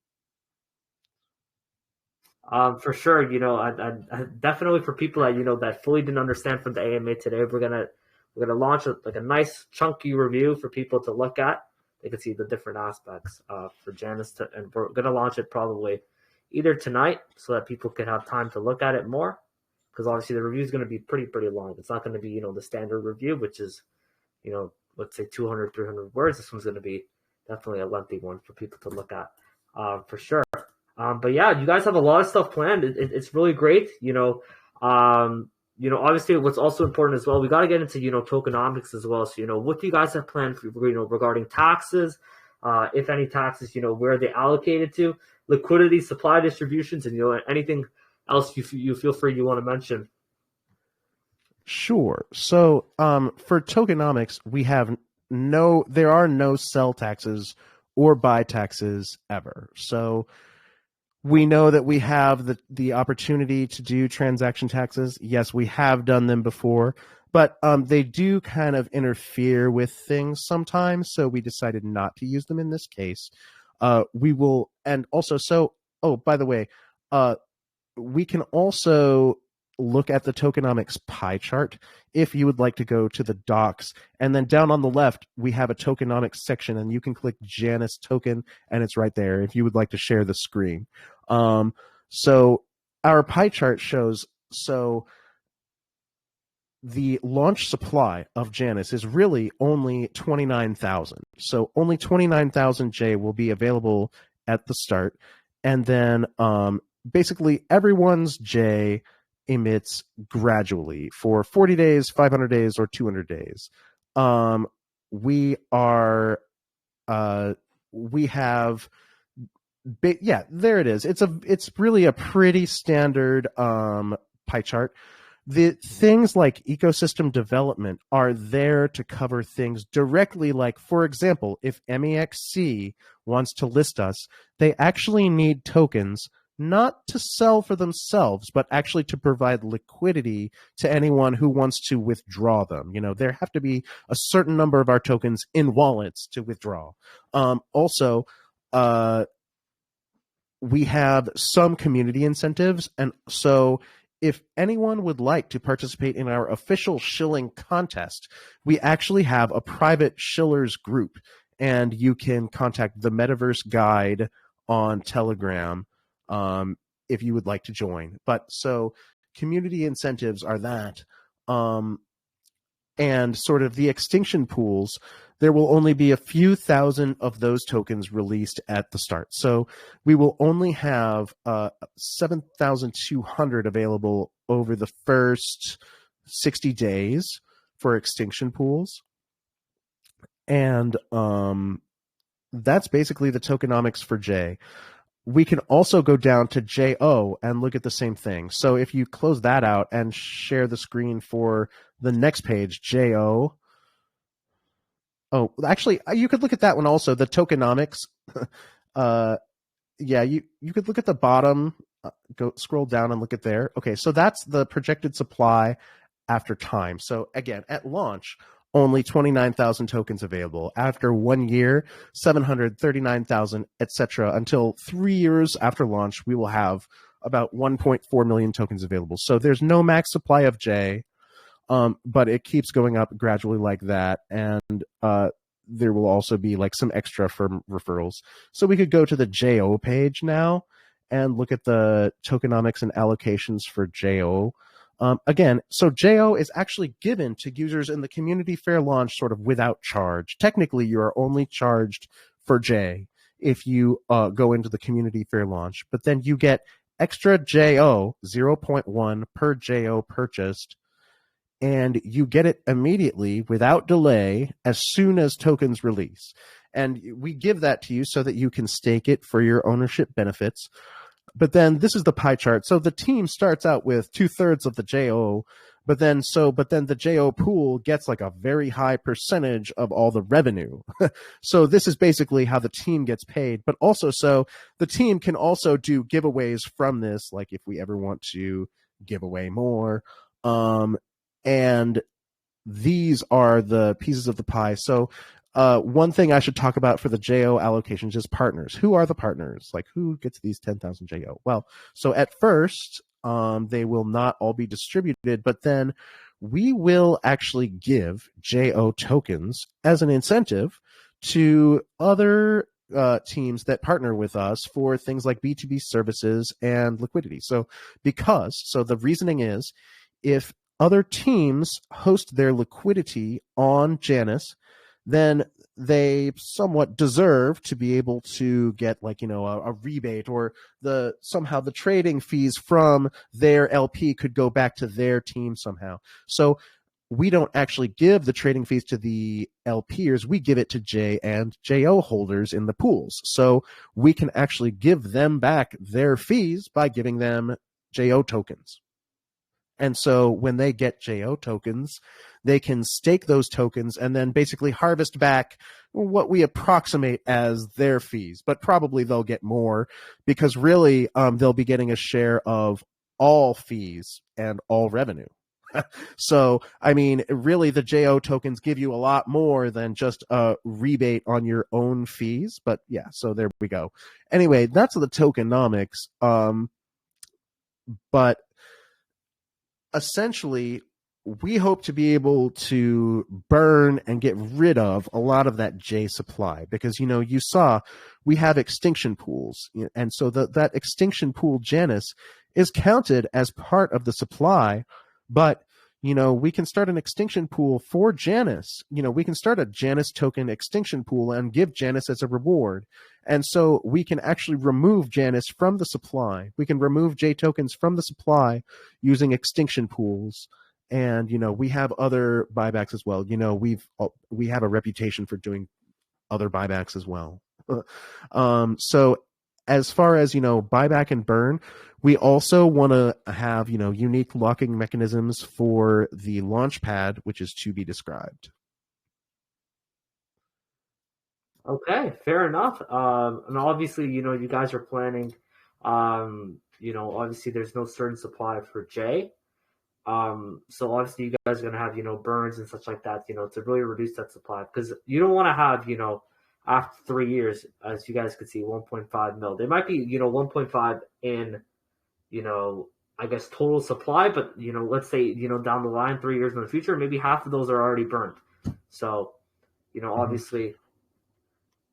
For sure, I definitely, for people that that fully didn't understand from the AMA today, we're gonna launch a nice chunky review for people to look at. They can see the different aspects for Janis, and we're gonna launch it probably either tonight, so that people can have time to look at it more. Because obviously the review is going to be pretty long. It's not going to be the standard review, which is let's say 200, 300 words. This one's going to be definitely a lengthy one for people to look at, for sure. But yeah, you guys have a lot of stuff planned. It's really great. Obviously what's also important as well, we got to get into tokenomics as well. So what do you guys have planned for regarding taxes, if any taxes, where are they allocated to, liquidity, supply distributions, and anything else you feel free you want to mention? Sure. So for tokenomics, there are no sell taxes or buy taxes ever. So we know that we have the opportunity to do transaction taxes. Yes, we have done them before, but they do kind of interfere with things sometimes. So we decided not to use them in this case. We will, and also, by the way, we can also look at the tokenomics pie chart if you would like to go to the docs. And then down on the left, we have a tokenomics section, and you can click Janis token, and it's right there if you would like to share the screen. So our pie chart shows, the launch supply of Janis is really only 29,000. So only 29,000 J will be available at the start. And then basically everyone's J emits gradually for 40 days, 500 days, or 200 days. There it is. It's really a pretty standard pie chart. The things like ecosystem development are there to cover things directly, like, for example, if MEXC wants to list us, they actually need tokens not to sell for themselves, but actually to provide liquidity to anyone who wants to withdraw them. There have to be a certain number of our tokens in wallets to withdraw. Also, we have some community incentives, and so if anyone would like to participate in our official shilling contest, we actually have a private shillers group, and you can contact the Metaverse Guide on Telegram if you would like to join. But so community incentives are that. And sort of the extinction pools, there will only be a few thousand of those tokens released at the start. So we will only have 7,200 available over the first 60 days for extinction pools. And that's basically the tokenomics for J. We can also go down to JO and look at the same thing. So if you close that out and share the screen for the next page, JO. Oh, actually, you could look at that one also, the tokenomics. You could look at the bottom, scroll down and look at there. Okay, so that's the projected supply after time. So again, at launch, only 29,000 tokens available. After 1 year, 739,000, etc. Until 3 years after launch, we will have about 1.4 million tokens available. So there's no max supply of J, but it keeps going up gradually like that. And there will also be like some extra from referrals. So we could go to the JO page now and look at the tokenomics and allocations for JO. Again, so JO is actually given to users in the community fair launch sort of without charge. Technically, you are only charged for J if you go into the community fair launch, but then you get extra JO, 0.1 per JO purchased, and you get it immediately without delay as soon as tokens release. And we give that to you so that you can stake it for your ownership benefits. But then this is the pie chart. So the team starts out with 2/3 of the JO, but then the JO pool gets like a very high percentage of all the revenue. So this is basically how the team gets paid. But also, so the team can also do giveaways from this, like if we ever want to give away more. And these are the pieces of the pie. So one thing I should talk about for the JO allocations is partners. Who are the partners? Like, who gets these 10,000 JO? Well, so at first, they will not all be distributed, but then we will actually give JO tokens as an incentive to other teams that partner with us for things like B2B services and liquidity. So the reasoning is, if other teams host their liquidity on Janis, then they somewhat deserve to be able to get, like, a rebate, or somehow the trading fees from their LP could go back to their team somehow. So we don't actually give the trading fees to the LPers, we give it to J and JO holders in the pools. So we can actually give them back their fees by giving them JO tokens. And so when they get JO tokens, they can stake those tokens and then basically harvest back what we approximate as their fees. But probably they'll get more, because really they'll be getting a share of all fees and all revenue. So, I mean, really the JO tokens give you a lot more than just a rebate on your own fees. But yeah, so there we go. Anyway, that's the tokenomics. But essentially, we hope to be able to burn and get rid of a lot of that J supply, because, you saw we have extinction pools. And so that extinction pool Janis is counted as part of the supply. But, we can start an extinction pool for Janis. We can start a Janis token extinction pool and give Janis as a reward. And so we can actually remove Janis from the supply. We can remove J tokens from the supply using extinction pools. And, we have other buybacks as well. We have a reputation for doing other buybacks as well. So as far as, buyback and burn, we also want to have, unique locking mechanisms for the launch pad, which is to be described. Okay, fair enough. And obviously, you guys are planning, obviously there's no certain supply for J. So obviously you guys are going to have, burns and such like that, to really reduce that supply, because you don't want to have, after 3 years, as you guys could see, 1.5 mil. There might be, 1.5 in, I guess total supply, but, let's say, down the line, 3 years in the future, maybe half of those are already burnt. So, obviously,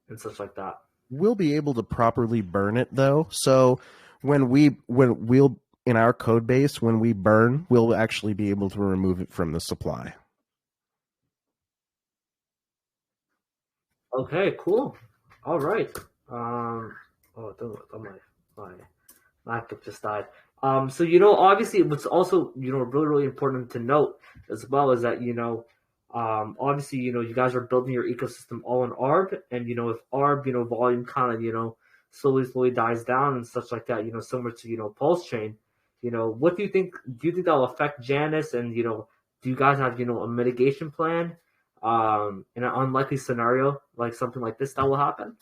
and such like that. We'll be able to properly burn it, though. So when we'll in our code base, when we burn, we'll actually be able to remove it from the supply. Okay, cool. All right. My MacBook just died. So obviously, what's also really really important to note as well is that obviously you guys are building your ecosystem all in ARB, and if ARB volume kind of slowly dies down and such like that, similar to Pulse Chain, what do you think? Do you think that'll affect Janis? And do you guys have a mitigation plan in an unlikely scenario like something like this that will happen?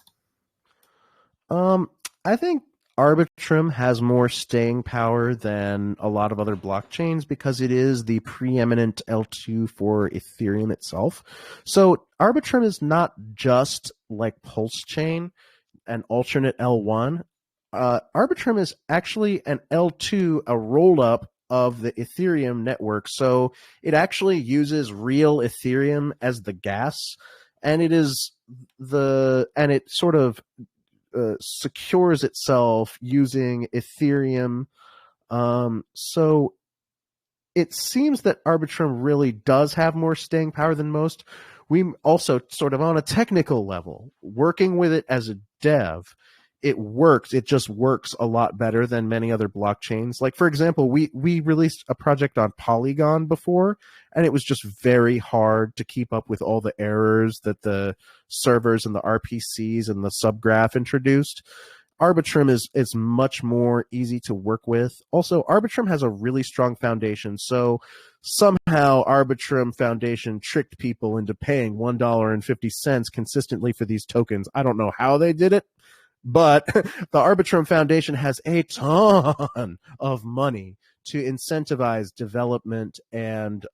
I think Arbitrum has more staying power than a lot of other blockchains because it is the preeminent L2 for Ethereum itself. So Arbitrum is not just like Pulse Chain, an alternate L1. Arbitrum is actually an L2, a roll-up of the Ethereum network. So it actually uses real Ethereum as the gas, and it sort of secures itself using Ethereum. So it seems that Arbitrum really does have more staying power than most. We also, sort of on a technical level, working with it as a dev, it works. It just works a lot better than many other blockchains. Like, for example, we released a project on Polygon before, and it was just very hard to keep up with all the errors that the servers and the RPCs and the subgraph introduced. Arbitrum is much more easy to work with. Also, Arbitrum has a really strong foundation, so somehow Arbitrum Foundation tricked people into paying $1.50 consistently for these tokens. I don't know how they did it, but the Arbitrum Foundation has a ton of money to incentivize development, and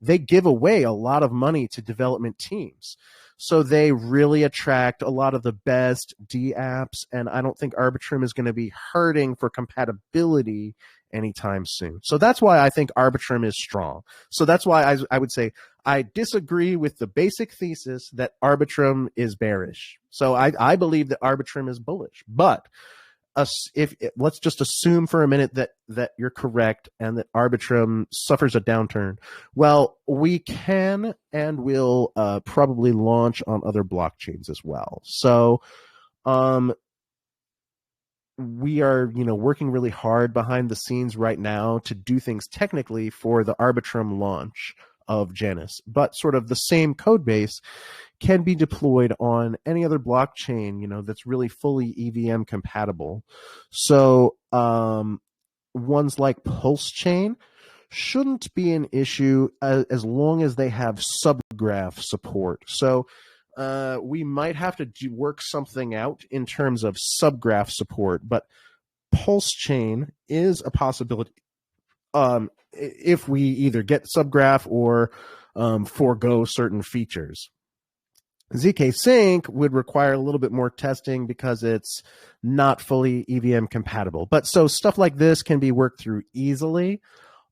they give away a lot of money to development teams. So they really attract a lot of the best D apps, and I don't think Arbitrum is going to be hurting for compatibility anytime soon. So that's why I think Arbitrum is strong. So that's why I would say I disagree with the basic thesis that Arbitrum is bearish. So I believe that Arbitrum is bullish. But if let's just assume for a minute that you're correct and that Arbitrum suffers a downturn. Well, we can and will probably launch on other blockchains as well. So we are, working really hard behind the scenes right now to do things technically for the Arbitrum launch of Janis, but sort of the same code base can be deployed on any other blockchain, that's really fully EVM compatible. So ones like Pulse Chain shouldn't be an issue as long as they have subgraph support. So we might have to work something out in terms of subgraph support, but Pulse Chain is a possibility if we either get subgraph or forego certain features. ZK Sync would require a little bit more testing because it's not fully EVM compatible. But so stuff like this can be worked through easily.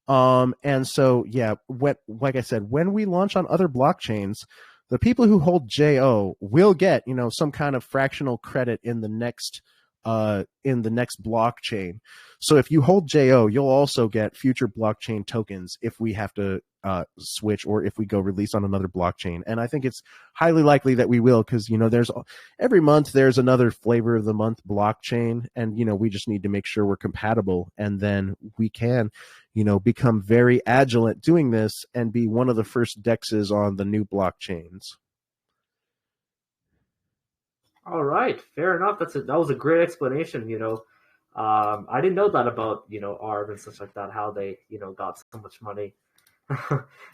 And so, yeah, like I said, when we launch on other blockchains, the people who hold JO will get, some kind of fractional credit in the next blockchain. So if you hold JO, you'll also get future blockchain tokens if we have to switch or if we go release on another blockchain. And I think it's highly likely that we will, because there's every month there's another flavor of the month blockchain, and we just need to make sure we're compatible, and then we can become very agile at doing this and be one of the first dexes on the new blockchains. All right, fair enough. That was a great explanation. I didn't know that about ARB and such like that. How they got so much money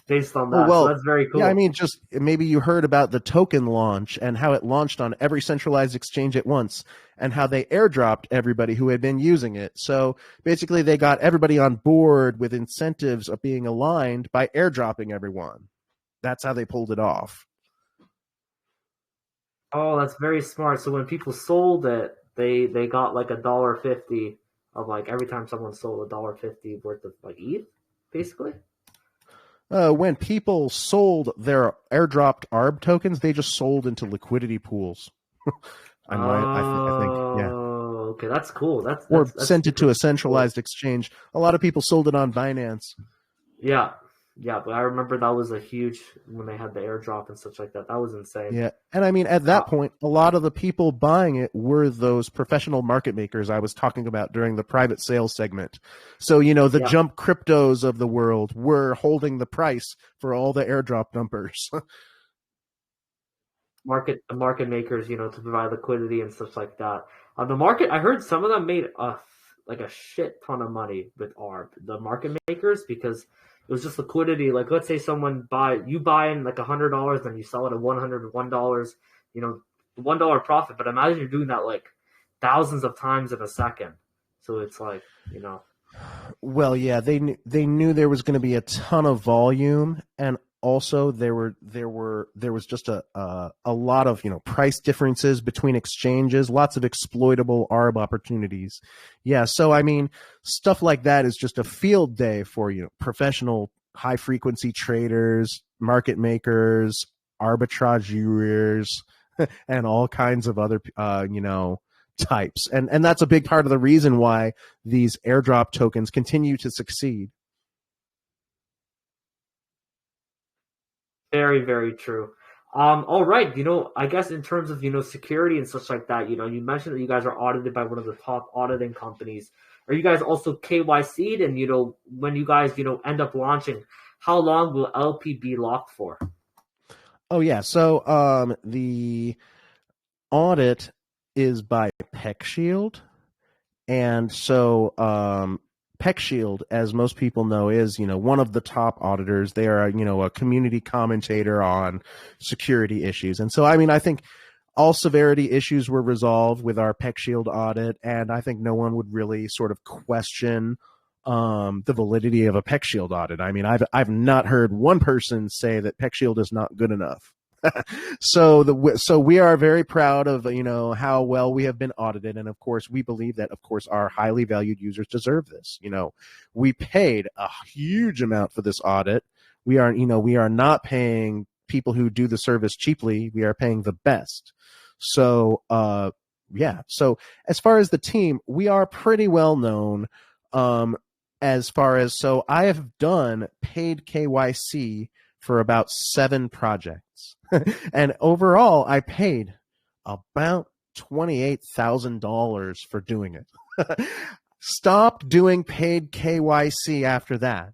based on that. Well, so that's very cool. Yeah, I mean, just maybe you heard about the token launch and how it launched on every centralized exchange at once, and how they airdropped everybody who had been using it. So basically, they got everybody on board with incentives of being aligned by airdropping everyone. That's how they pulled it off. Oh, that's very smart. So when people sold it, they got like $1.50 of every time someone sold $1.50 worth of ETH, basically. When people sold their airdropped ARB tokens, they just sold into liquidity pools. I think, yeah. Okay, that's cool. That's sent it to a centralized exchange. A lot of people sold it on Binance. Yeah, but I remember that was a huge when they had the airdrop and such like that. That was insane. Yeah, and I mean, at that point, a lot of the people buying it were those professional market makers I was talking about during the private sales segment. So, the Jump Cryptos of the world were holding the price for all the airdrop dumpers. market makers, to provide liquidity and stuff like that. The market, I heard some of them made a shit ton of money with ARB, the market makers, because it was just liquidity. Like, let's say someone you buy in $100, then you sell it at $101, $1 profit. But imagine you're doing that thousands of times in a second. So it's Well, yeah, they knew there was going to be a ton of volume, and also there was just a lot of price differences between exchanges, lots of exploitable ARB opportunities. Yeah, so I mean, stuff like that is just a field day for professional high frequency traders, market makers, arbitrageurs, and all kinds of other types. And that's a big part of the reason why these airdrop tokens continue to succeed. Very, very true. All right, I guess in terms of, security and such like that, you mentioned that you guys are audited by one of the top auditing companies. Are you guys also KYC'd? And, when you guys, end up launching, how long will LP be locked for? Oh yeah, so the audit is by PeckShield, and so PeckShield, as most people know, is one of the top auditors. They are a community commentator on security issues, and so I think all severity issues were resolved with our PeckShield audit, and I think no one would really sort of question the validity of a PeckShield audit. I mean, I've not heard one person say that PeckShield is not good enough. So we are very proud of how well we have been audited, and of course we believe that our highly valued users deserve this. We paid a huge amount for this audit. We are not paying people who do the service cheaply. We are paying the best. So yeah. So as far as the team, we are pretty well known. As far as I have done paid KYC for about 7 projects. And overall, I paid about $28,000 for doing it. Stopped doing paid KYC after that.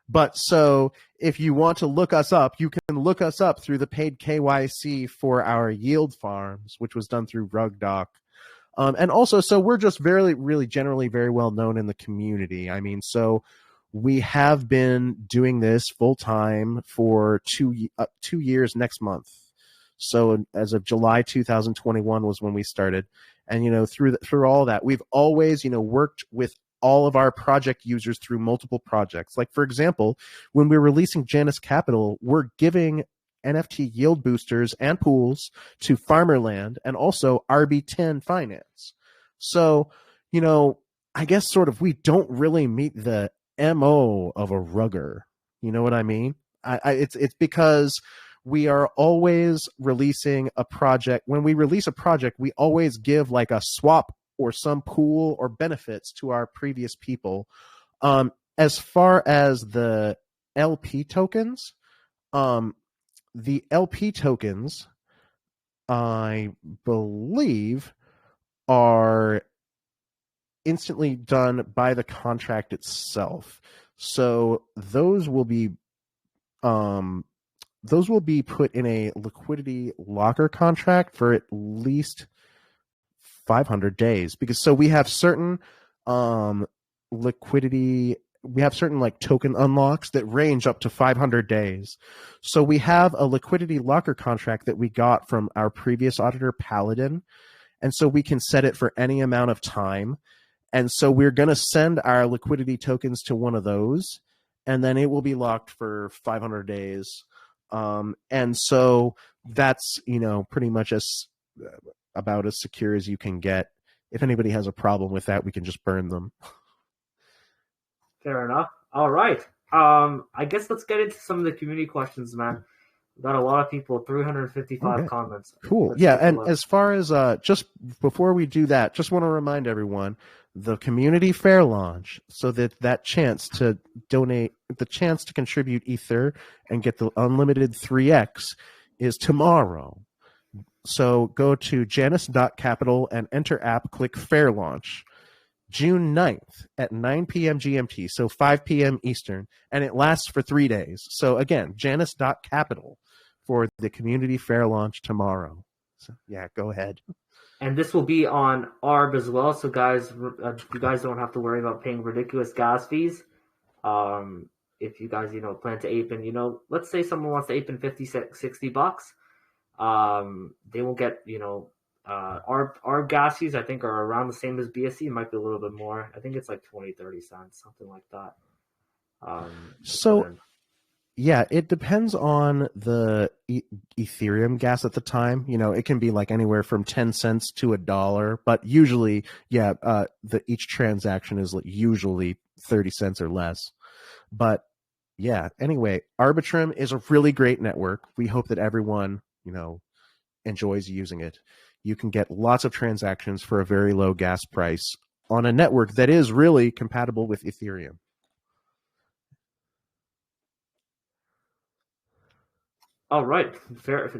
But so if you want to look us up, you can look us up through the paid KYC for our yield farms, which was done through RugDoc. And also, so we're just really generally very well known in the community. I mean, so we have been doing this full time for 2 years next month. So as of July 2021 was when we started, and through all that, we've always worked with all of our project users through multiple projects. Like for example, when we're releasing Janis Capital, we're giving NFT yield boosters and pools to Farmerland and also RB10 Finance. So I guess sort of we don't really meet the MO of a rugger. You know what I mean? It's because we are always releasing a project. When we release a project, we always give like a swap or some pool or benefits to our previous people. As far as the LP tokens, the LP tokens, I believe, are instantly done by the contract itself. So those will be put in a liquidity locker contract for at least 500 days, because so we have certain liquidity, we have certain like token unlocks that range up to 500 days. So we have a liquidity locker contract that we got from our previous auditor, Paladin, and so we can set it for any amount of time. And so we're going to send our liquidity tokens to one of those, and then it will be locked for 500 days. And so that's, pretty much about as secure as you can get. If anybody has a problem with that, we can just burn them. Fair enough. All right. I guess let's get into some of the community questions, man. We've got a lot of people, 355 Okay. comments. Cool. Let's Yeah, and as far as just before we do that, just want to remind everyone the community fair launch, so that chance to donate, the chance to contribute Ether and get the unlimited 3x is tomorrow. So go to janis.capital and enter app, click fair launch. June 9th at 9 p.m. GMT, so 5 p.m. Eastern, and it lasts for 3 days. So again, janis.capital for the community fair launch tomorrow. So yeah, go ahead. And this will be on ARB as well, so guys, you guys don't have to worry about paying ridiculous gas fees. If you guys, plan to ape in, let's say someone wants to ape in 50, 60 bucks, they will get, our gas fees, I think, are around the same as BSC. It might be a little bit more. I think it's like 20, 30 cents, something like that. Yeah, it depends on the Ethereum gas at the time. It can be like anywhere from 10 cents to $1, but usually, each transaction is usually 30 cents or less. But yeah, anyway, Arbitrum is a really great network. We hope that everyone, enjoys using it. You can get lots of transactions for a very low gas price on a network that is really compatible with Ethereum. Oh, right. Fair.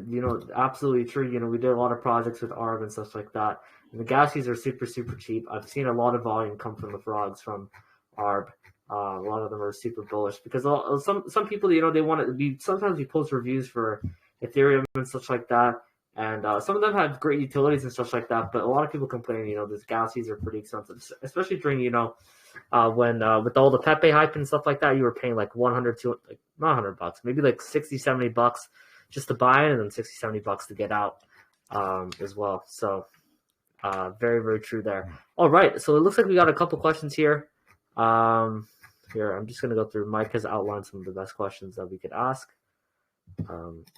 Absolutely true. We did a lot of projects with ARB and stuff like that. And the gas fees are super, super cheap. I've seen a lot of volume come from the frogs from ARB. A lot of them are super bullish because some people, they want to be. Sometimes we post reviews for Ethereum and such like that, and some of them have great utilities and stuff like that. But a lot of people complain, these gas fees are pretty expensive, especially during, when with all the Pepe hype and stuff like that, you were paying like 100 to like not $100, maybe like 60, $70 just to buy in, and then 60, $70 to get out as well. So very, very true there. All right, so it looks like we got a couple questions here. Here, I'm just gonna go through. Mike has outlined some of the best questions that we could ask.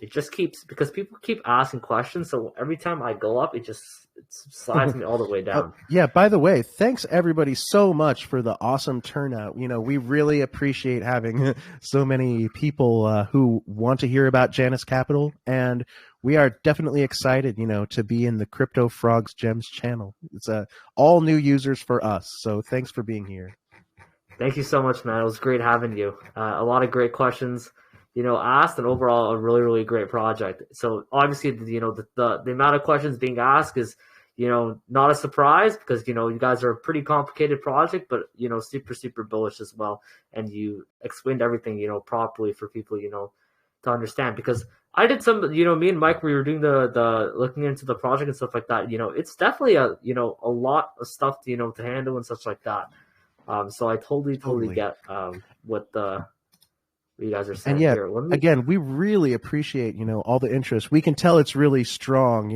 It just keeps because people keep asking questions, so every time I go up, it slides me all the way down. Yeah, by the way, thanks everybody so much for the awesome turnout. We really appreciate having so many people who want to hear about Janis Capital, and we are definitely excited, to be in the CryptoFrogs Gems channel. It's all new users for us, so thanks for being here. Thank you so much, man. It was great having you. A lot of great questions, asked, and overall a really, really great project. So obviously, the amount of questions being asked is, not a surprise because, you guys are a pretty complicated project, but, super, super bullish as well. And you explained everything, properly for people, to understand because I did some, me and Mike, we were doing the looking into the project and stuff like that. It's definitely a lot of stuff, to handle and such like that. So I totally get what you guys are saying. And yeah, here. again, we really appreciate all the interest. We can tell it's really strong,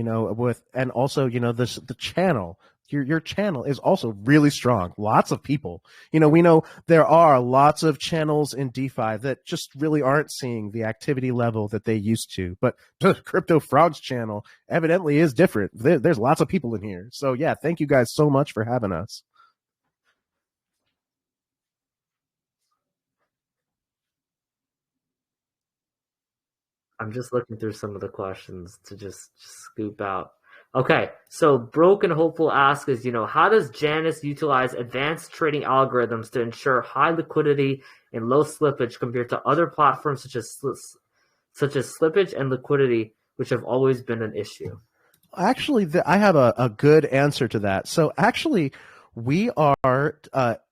and also the channel. Your channel is also really strong. Lots of people. We know there are lots of channels in DeFi that just really aren't seeing the activity level that they used to. But the CryptoFrogs channel evidently is different. There's lots of people in here. So yeah, thank you guys so much for having us. I'm just looking through some of the questions to just scoop out. Okay, so Broken Hopeful asks is, how does Janis utilize advanced trading algorithms to ensure high liquidity and low slippage compared to other platforms such as slippage and liquidity, which have always been an issue? Actually, I have a good answer to that. So actually, we are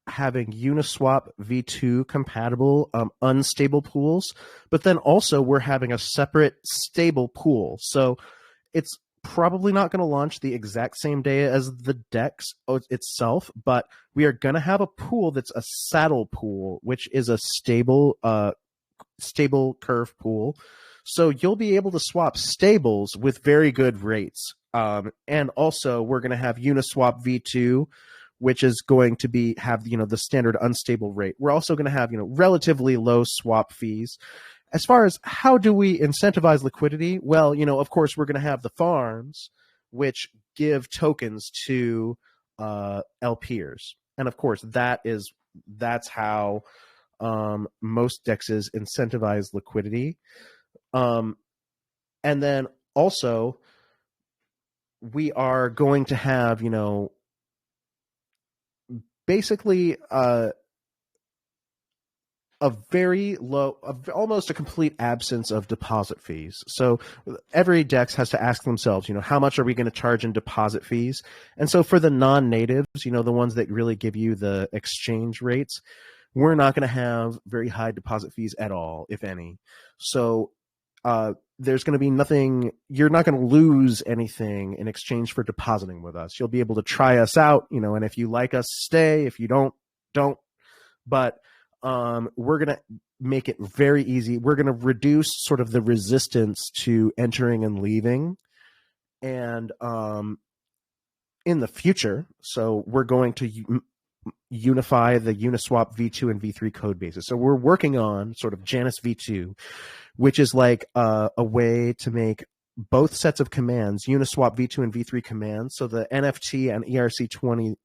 having Uniswap v2 compatible unstable pools, but then also we're having a separate stable pool. So it's probably not going to launch the exact same day as the DEX itself, but we are going to have a pool that's a saddle pool, which is a stable curve pool. So you'll be able to swap stables with very good rates. And also we're going to have Uniswap v2, which is going to have the standard unstable rate. We're also going to have relatively low swap fees. As far as how do we incentivize liquidity, well, of course we're going to have the farms, which give tokens to LPers, and of course that's how most dexes incentivize liquidity. And then also we are going to have basically a very low, almost a complete absence of deposit fees. So every DEX has to ask themselves, how much are we going to charge in deposit fees? And so for the non-natives, the ones that really give you the exchange rates, we're not going to have very high deposit fees at all, if any. So there's going to be nothing, you're not going to lose anything in exchange for depositing with us. You'll be able to try us out, and if you like us, stay. If you don't. But we're going to make it very easy. We're going to reduce sort of the resistance to entering and leaving. And in the future, so we're going to unify the Uniswap v2 and v3 code bases. So we're working on sort of Janis v2, which is like a way to make both sets of commands, Uniswap v2 and v3 commands, so the NFT and ERC20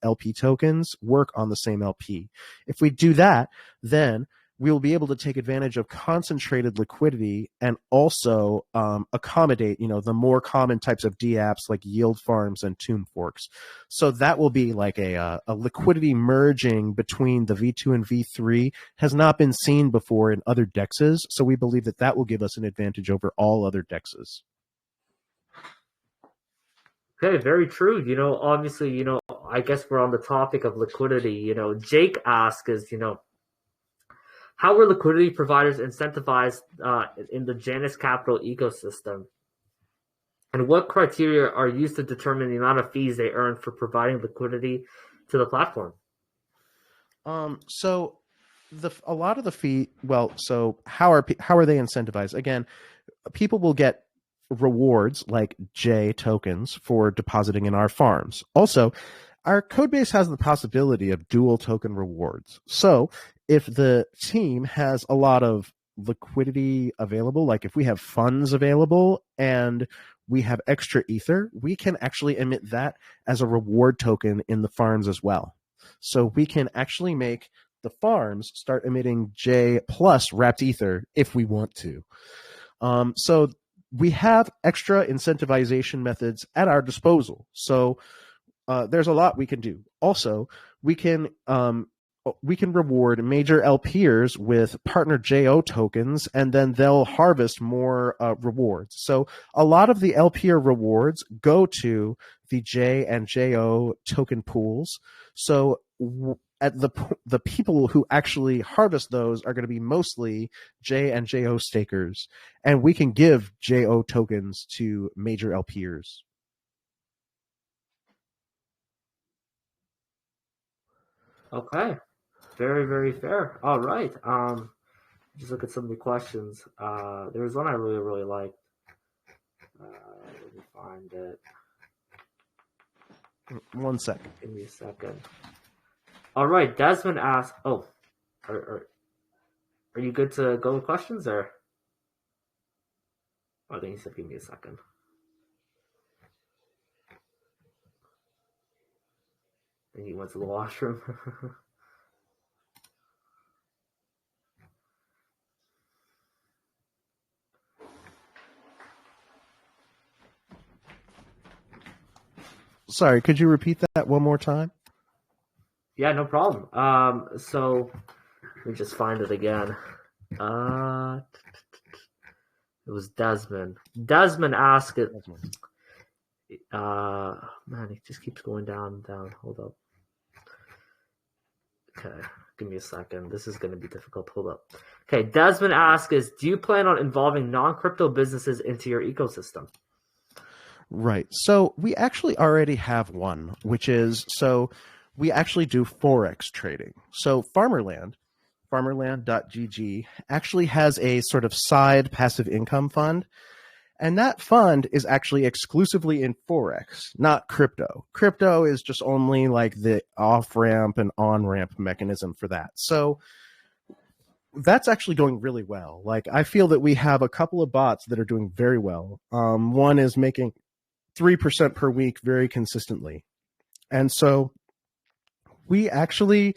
LP tokens work on the same LP. If we do that, then we will be able to take advantage of concentrated liquidity and also accommodate, the more common types of dApps like yield farms and tomb forks. So that will be like a liquidity merging between the V2 and V3 has not been seen before in other dexes. So we believe that that will give us an advantage over all other dexes. Okay, very true. Obviously, I guess we're on the topic of liquidity. Jake asks how were liquidity providers incentivized in the Janis Capital ecosystem? And what criteria are used to determine the amount of fees they earn for providing liquidity to the platform? So a lot of the fee. Well, so how are they incentivized? Again, people will get rewards like J tokens for depositing in our farms. Also, our code base has the possibility of dual token rewards. So if the team has a lot of liquidity available, like if we have funds available and we have extra ether, we can actually emit that as a reward token in the farms as well. So we can actually make the farms start emitting J plus wrapped ether if we want to. So we have extra incentivization methods at our disposal. So there's a lot we can do. Also, we can reward major LPers with partner JO tokens, and then they'll harvest more rewards. So a lot of the LPer rewards go to the J and JO token pools. So at the people who actually harvest those are going to be mostly J and JO stakers, and we can give JO tokens to major LPers. Okay. Very, very fair. All right. Just look at some of the questions. There was one I really, really liked. Let me find it. 1 second. Give me a second. All right. Desmond asked, are you good to go with questions or? I think he said, give me a second. I think he went to the washroom. Sorry, could you repeat that one more time? Yeah, no problem. So let me just find it again. It was Desmond. Desmond asked it. Man, it just keeps going down. Hold up. Okay, give me a second. This is going to be difficult. Hold up. Okay, Desmond asks do you plan on involving non-crypto businesses into your ecosystem? Right. So we actually already have one, which is, so we actually do Forex trading. So farmerland.gg actually has a sort of side passive income fund. And that fund is actually exclusively in Forex, not crypto. Crypto is just only like the off-ramp and on-ramp mechanism for that. So that's actually going really well. Like, I feel that we have a couple of bots that are doing very well. One is making 3% per week very consistently. And so we actually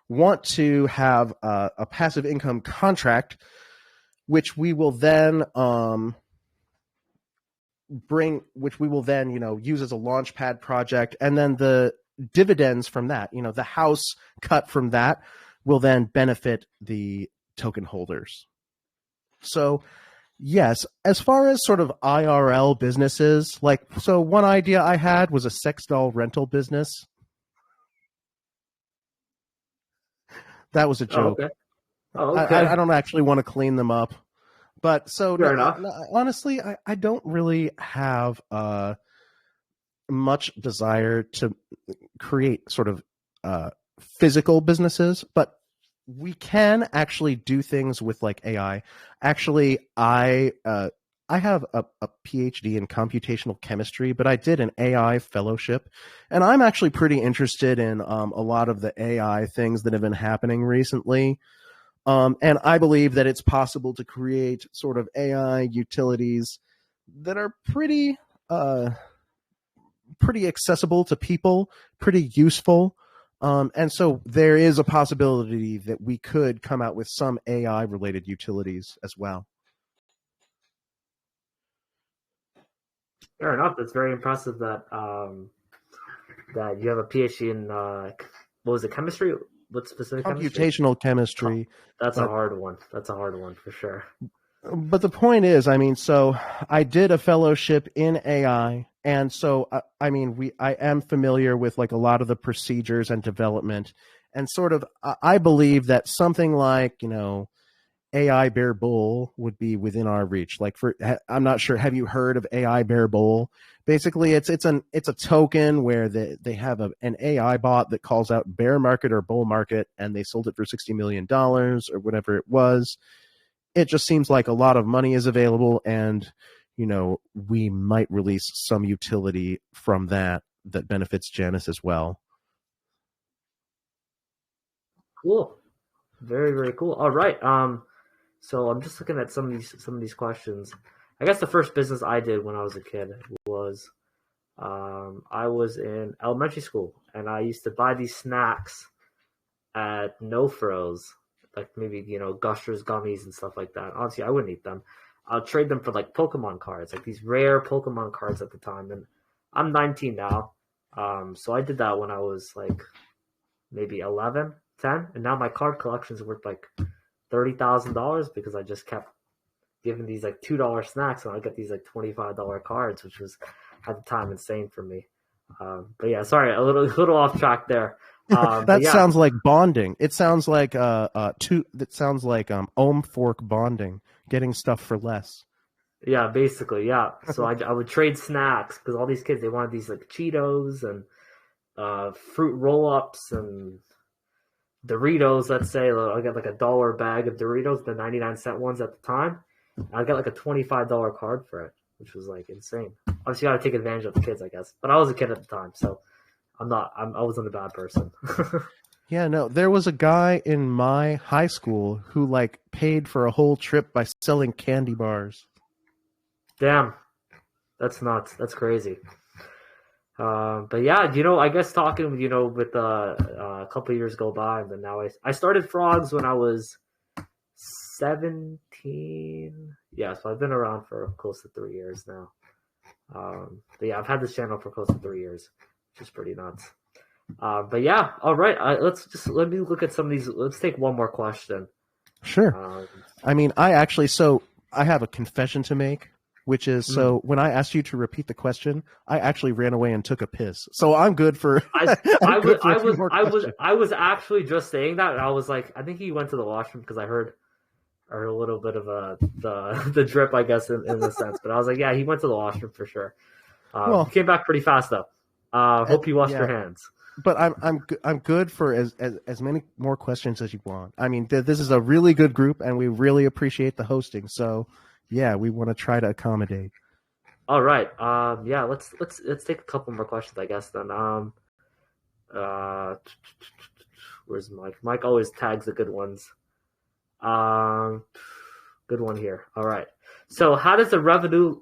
want to have a passive income contract, which we will then use as a launchpad project, and then the dividends from that, the house cut from that will then benefit the token holders. So yes, as far as sort of IRL businesses, so one idea I had was a sex doll rental business. That was a joke. Oh, okay. Oh, okay. I don't actually want to clean them up. But so honestly, I don't really have much desire to create sort of physical businesses, but we can actually do things with like AI. Actually, I have a PhD in computational chemistry, but I did an AI fellowship, and I'm actually pretty interested in a lot of the AI things that have been happening recently. And I believe that it's possible to create sort of AI utilities that are pretty accessible to people, pretty useful. And so there is a possibility that we could come out with some AI related utilities as well. Fair enough. It's very impressive that that you have a PhD in what was it, chemistry? What specific chemistry? Computational chemistry. That's a hard one. That's a hard one for sure. But the point is, I mean, so I did a fellowship in AI, and so I mean, I am familiar with like a lot of the procedures and development, and sort of I believe that something like, you know, AI Bear Bull would be within our reach. Like I'm not sure. Have you heard of AI Bear Bull? Basically, it's a token where they have an AI bot that calls out bear market or bull market, and they sold it for $60 million or whatever it was. It just seems like a lot of money is available, and you know, we might release some utility from that benefits Janis as well. Cool, very very cool. All right, so I'm just looking at some of these questions. I guess the first business I did when I was a kid was I was in elementary school, and I used to buy these snacks at No Frills, like maybe, you know, Gushers gummies and stuff like that. Honestly, I wouldn't eat them. I'll trade them for like Pokemon cards, like these rare Pokemon cards at the time. And I'm 19 now, so I did that when I was like maybe 11, 10, and now my card collection is worth like $30,000 because I just kept giving these like $2 snacks, and I get these like $25 cards, which was at the time insane for me. But yeah, sorry, a little off track there. That sounds like bonding. It sounds like that sounds like ohm fork bonding, getting stuff for less. Yeah, basically, yeah. So I would trade snacks because all these kids, they wanted these like Cheetos and fruit roll-ups and Doritos. Let's say I got like $1 bag of Doritos, the 99-cent ones at the time. I got like a $25 card for it, which was like insane. Obviously, you got to take advantage of the kids, I guess. But I was a kid at the time, so I wasn't a bad person. Yeah, no, there was a guy in my high school who like paid for a whole trip by selling candy bars. Damn, that's nuts. That's crazy. But yeah, you know, I guess talking, you know, with a couple of years go by, and then now I started Frogs when I was 17. Yeah, so I've been around for close to 3 years now. But yeah, I've had this channel for close to 3 years, which is pretty nuts. But yeah, all right. Let me look at some of these. Let's take one more question. Sure. I mean, I have a confession to make, which is so when I asked you to repeat the question, I actually ran away and took a piss. So I'm good for. I was actually just saying that, and I was like, I think he went to the washroom because I heard a little bit of the drip, I guess, in a sense. But I was like, yeah, he went to the washroom for sure. Well, he came back pretty fast though. Hope you washed your hands. But I'm good for as many more questions as you want. I mean, this is a really good group, and we really appreciate the hosting. So, yeah, we want to try to accommodate. All right. Yeah. Let's take a couple more questions, I guess. Then. Where's Mike? Mike always tags the good ones. Good one here. All right. So, how does the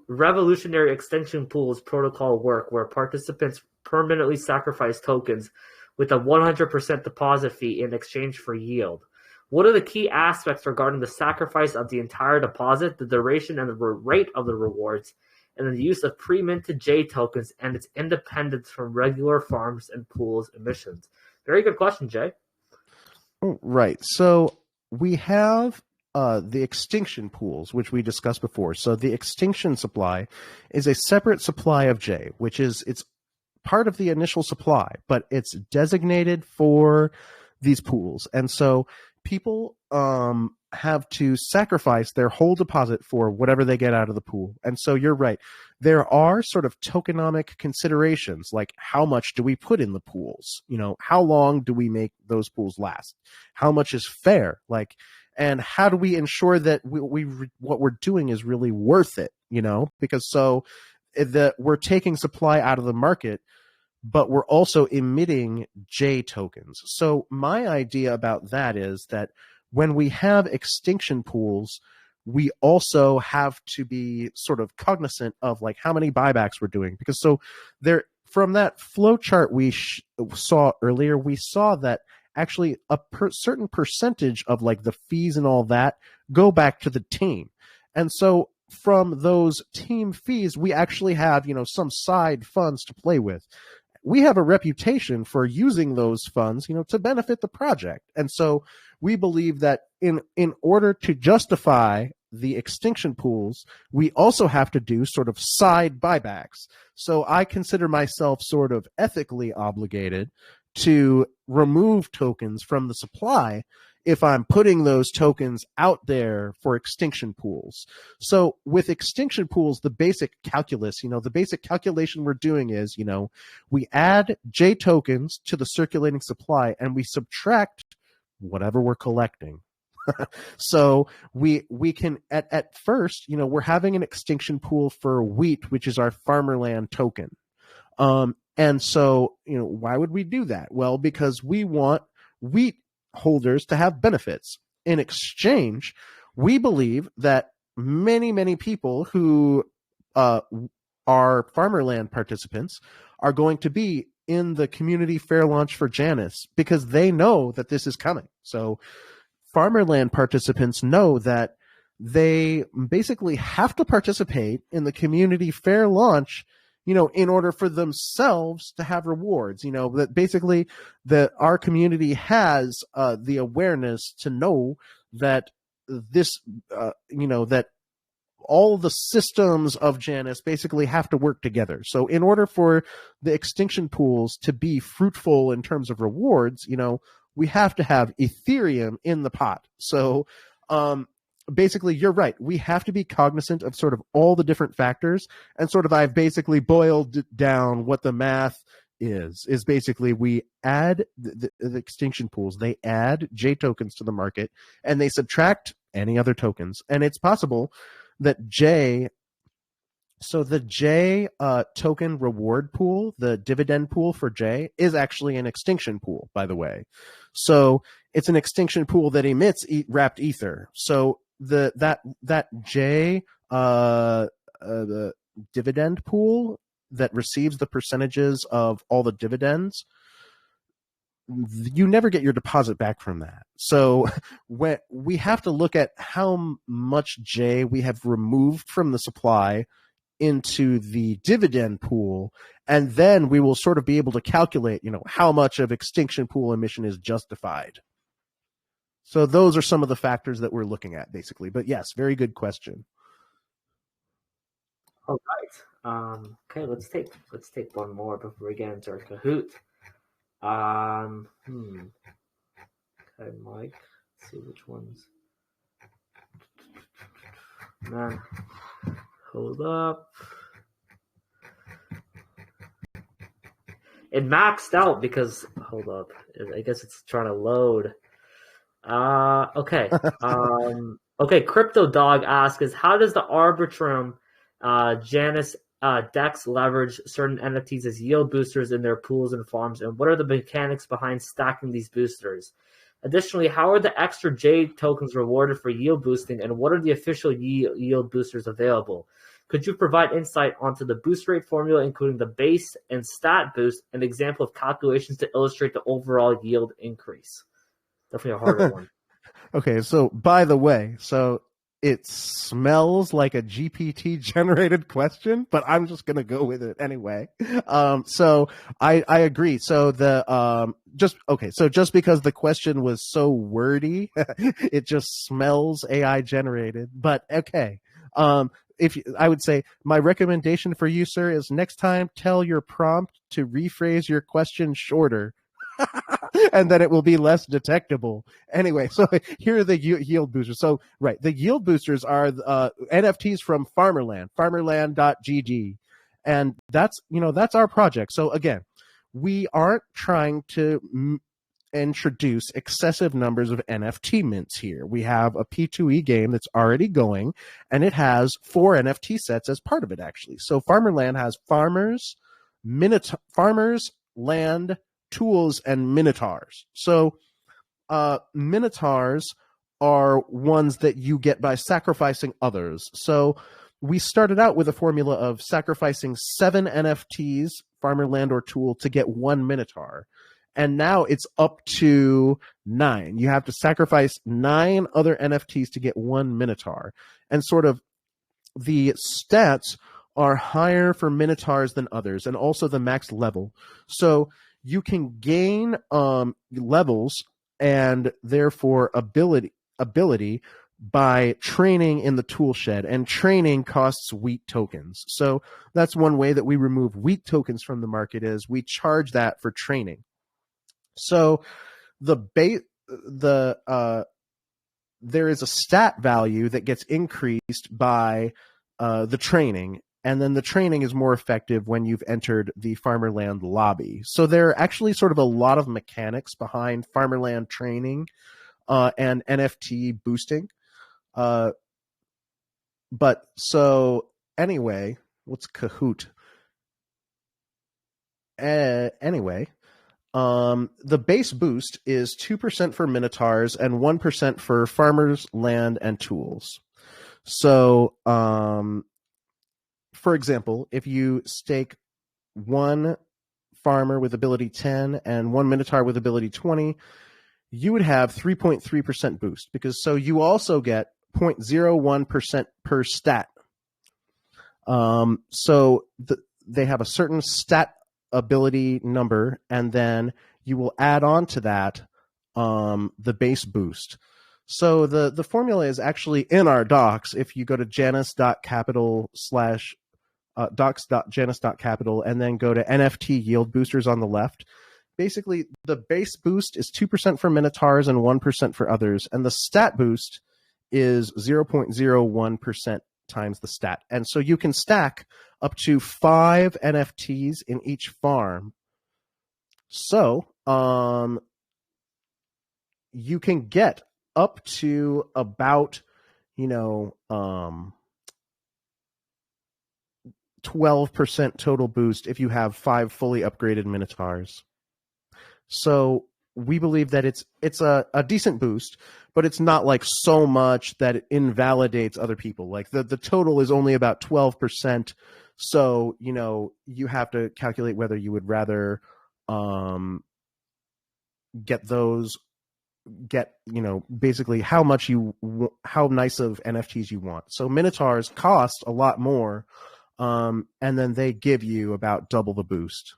revolutionary extension pools protocol work, where participants permanently sacrifice tokens with a 100% deposit fee in exchange for yield? What are the key aspects regarding the sacrifice of the entire deposit, the duration and the rate of the rewards, and the use of pre-minted J tokens and its independence from regular farms and pools emissions? Very good question, Jay. Right. So we have the extinction pools, which we discussed before. So the extinction supply is a separate supply of J, which is it's part of the initial supply, but it's designated for these pools. And so people have to sacrifice their whole deposit for whatever they get out of the pool. And so you're right. There are sort of tokenomic considerations, like how much do we put in the pools? You know, how long do we make those pools last? How much is fair? Like, and how do we ensure that what we're doing is really worth it? You know, because so that we're taking supply out of the market, but we're also emitting J tokens. So my idea about that is that when we have extinction pools, we also have to be sort of cognizant of like how many buybacks we're doing, because so there, from that flow chart we saw earlier, we saw that actually a certain percentage of like the fees and all that go back to the team. And so from those team fees, we actually have, some side funds to play with. We have a reputation for using those funds, to benefit the project. And so we believe that in order to justify the extinction pools, we also have to do sort of side buybacks. So I consider myself sort of ethically obligated to remove tokens from the supply if I'm putting those tokens out there for extinction pools. So with extinction pools, the basic calculus, the basic calculation we're doing is, we add J tokens to the circulating supply and we subtract whatever we're collecting. So we can at first, we're having an extinction pool for wheat, which is our farmerland token. And so, why would we do that? Well, because we want wheat holders to have benefits. In exchange, we believe that many, many people who are farmerland participants are going to be in the community fair launch for Janis because they know that this is coming. So farmerland participants know that they basically have to participate in the community fair launch, in order for themselves to have rewards, that basically that our community has the awareness to know that this, that all the systems of Janis basically have to work together. So in order for the extinction pools to be fruitful in terms of rewards, we have to have Ethereum in the pot. So basically, you're right. We have to be cognizant of sort of all the different factors. And sort of I've basically boiled down what the math is basically we add the extinction pools. They add J tokens to the market and they subtract any other tokens. And it's possible that the J token reward pool, the dividend pool for J, is actually an extinction pool, by the way. So it's an extinction pool that emits wrapped ether. So that J the dividend pool that receives the percentages of all the dividends, you never get your deposit back from that. So when we have to look at how much J we have removed from the supply into the dividend pool, and then we will sort of be able to calculate, how much of extinction pool emission is justified. So those are some of the factors that we're looking at, basically. But yes, very good question. All right. Okay, let's take one more before we get into our Kahoot. Okay, Mike. Let's see which ones. Man, hold up. It maxed out because hold up. I guess it's trying to load. Okay. Okay. Crypto Dog asks, how does the Arbitrum Janis DEX leverage certain NFTs as yield boosters in their pools and farms, and what are the mechanics behind stacking these boosters? Additionally, how are the extra J tokens rewarded for yield boosting, and what are the official yield boosters available? Could you provide insight onto the boost rate formula, including the base and stat boost, an example of calculations to illustrate the overall yield increase? Definitely a harder one. Okay, so by the way, it smells like a GPT generated question, but I'm just gonna go with it anyway. So I agree. So just because the question was so wordy, it just smells AI generated. But okay. I would say my recommendation for you, sir, is next time tell your prompt to rephrase your question shorter. And then it will be less detectable. Anyway, so here are the yield boosters. So, right, the yield boosters are NFTs from farmerland.gg. And that's our project. So again, we aren't trying to introduce excessive numbers of NFT mints here. We have a P2E game that's already going, and it has 4 NFT sets as part of it, actually. So Farmerland has farmers, land, tools, and minotaurs. So minotaurs are ones that you get by sacrificing others. So we started out with a formula of sacrificing 7 NFTs farmer land or tool to get 1 Minotaur. And now it's up to 9. You have to sacrifice 9 other NFTs to get 1 Minotaur. And sort of the stats are higher for Minotaurs than others, and also the max level. So you can gain levels and therefore ability by training in the tool shed, and training costs wheat tokens. So that's one way that we remove wheat tokens from the market, is we charge that for training. So there is a stat value that gets increased by the training, and then the training is more effective when you've entered the Farmerland lobby. So there are actually sort of a lot of mechanics behind Farmerland training and NFT boosting. But so anyway, what's Kahoot? Anyway, the base boost is 2% for Minotaurs and 1% for farmers, land, and tools. So, for example, if you stake 1 farmer with ability 10 and 1 Minotaur with ability 20, you would have 3.3% boost, because so you also get 0.01% per stat. So they have a certain stat ability number, and then you will add on to that the base boost. So the formula is actually in our docs. If you go to janis.capital / docs.janis.capital and then go to NFT yield boosters on the left, basically the base boost is 2% for Minotaurs and 1% for others, and the stat boost is 0.01% times the stat. And so you can stack up to 5 NFTs in each farm. So you can get up to about 12% total boost if you have 5 fully upgraded Minotaurs. So we believe that it's a decent boost, but it's not like so much that it invalidates other people. Like the total is only about 12%. So, you have to calculate whether you would rather basically how nice of NFTs you want. So Minotaurs cost a lot more, and then they give you about double the boost.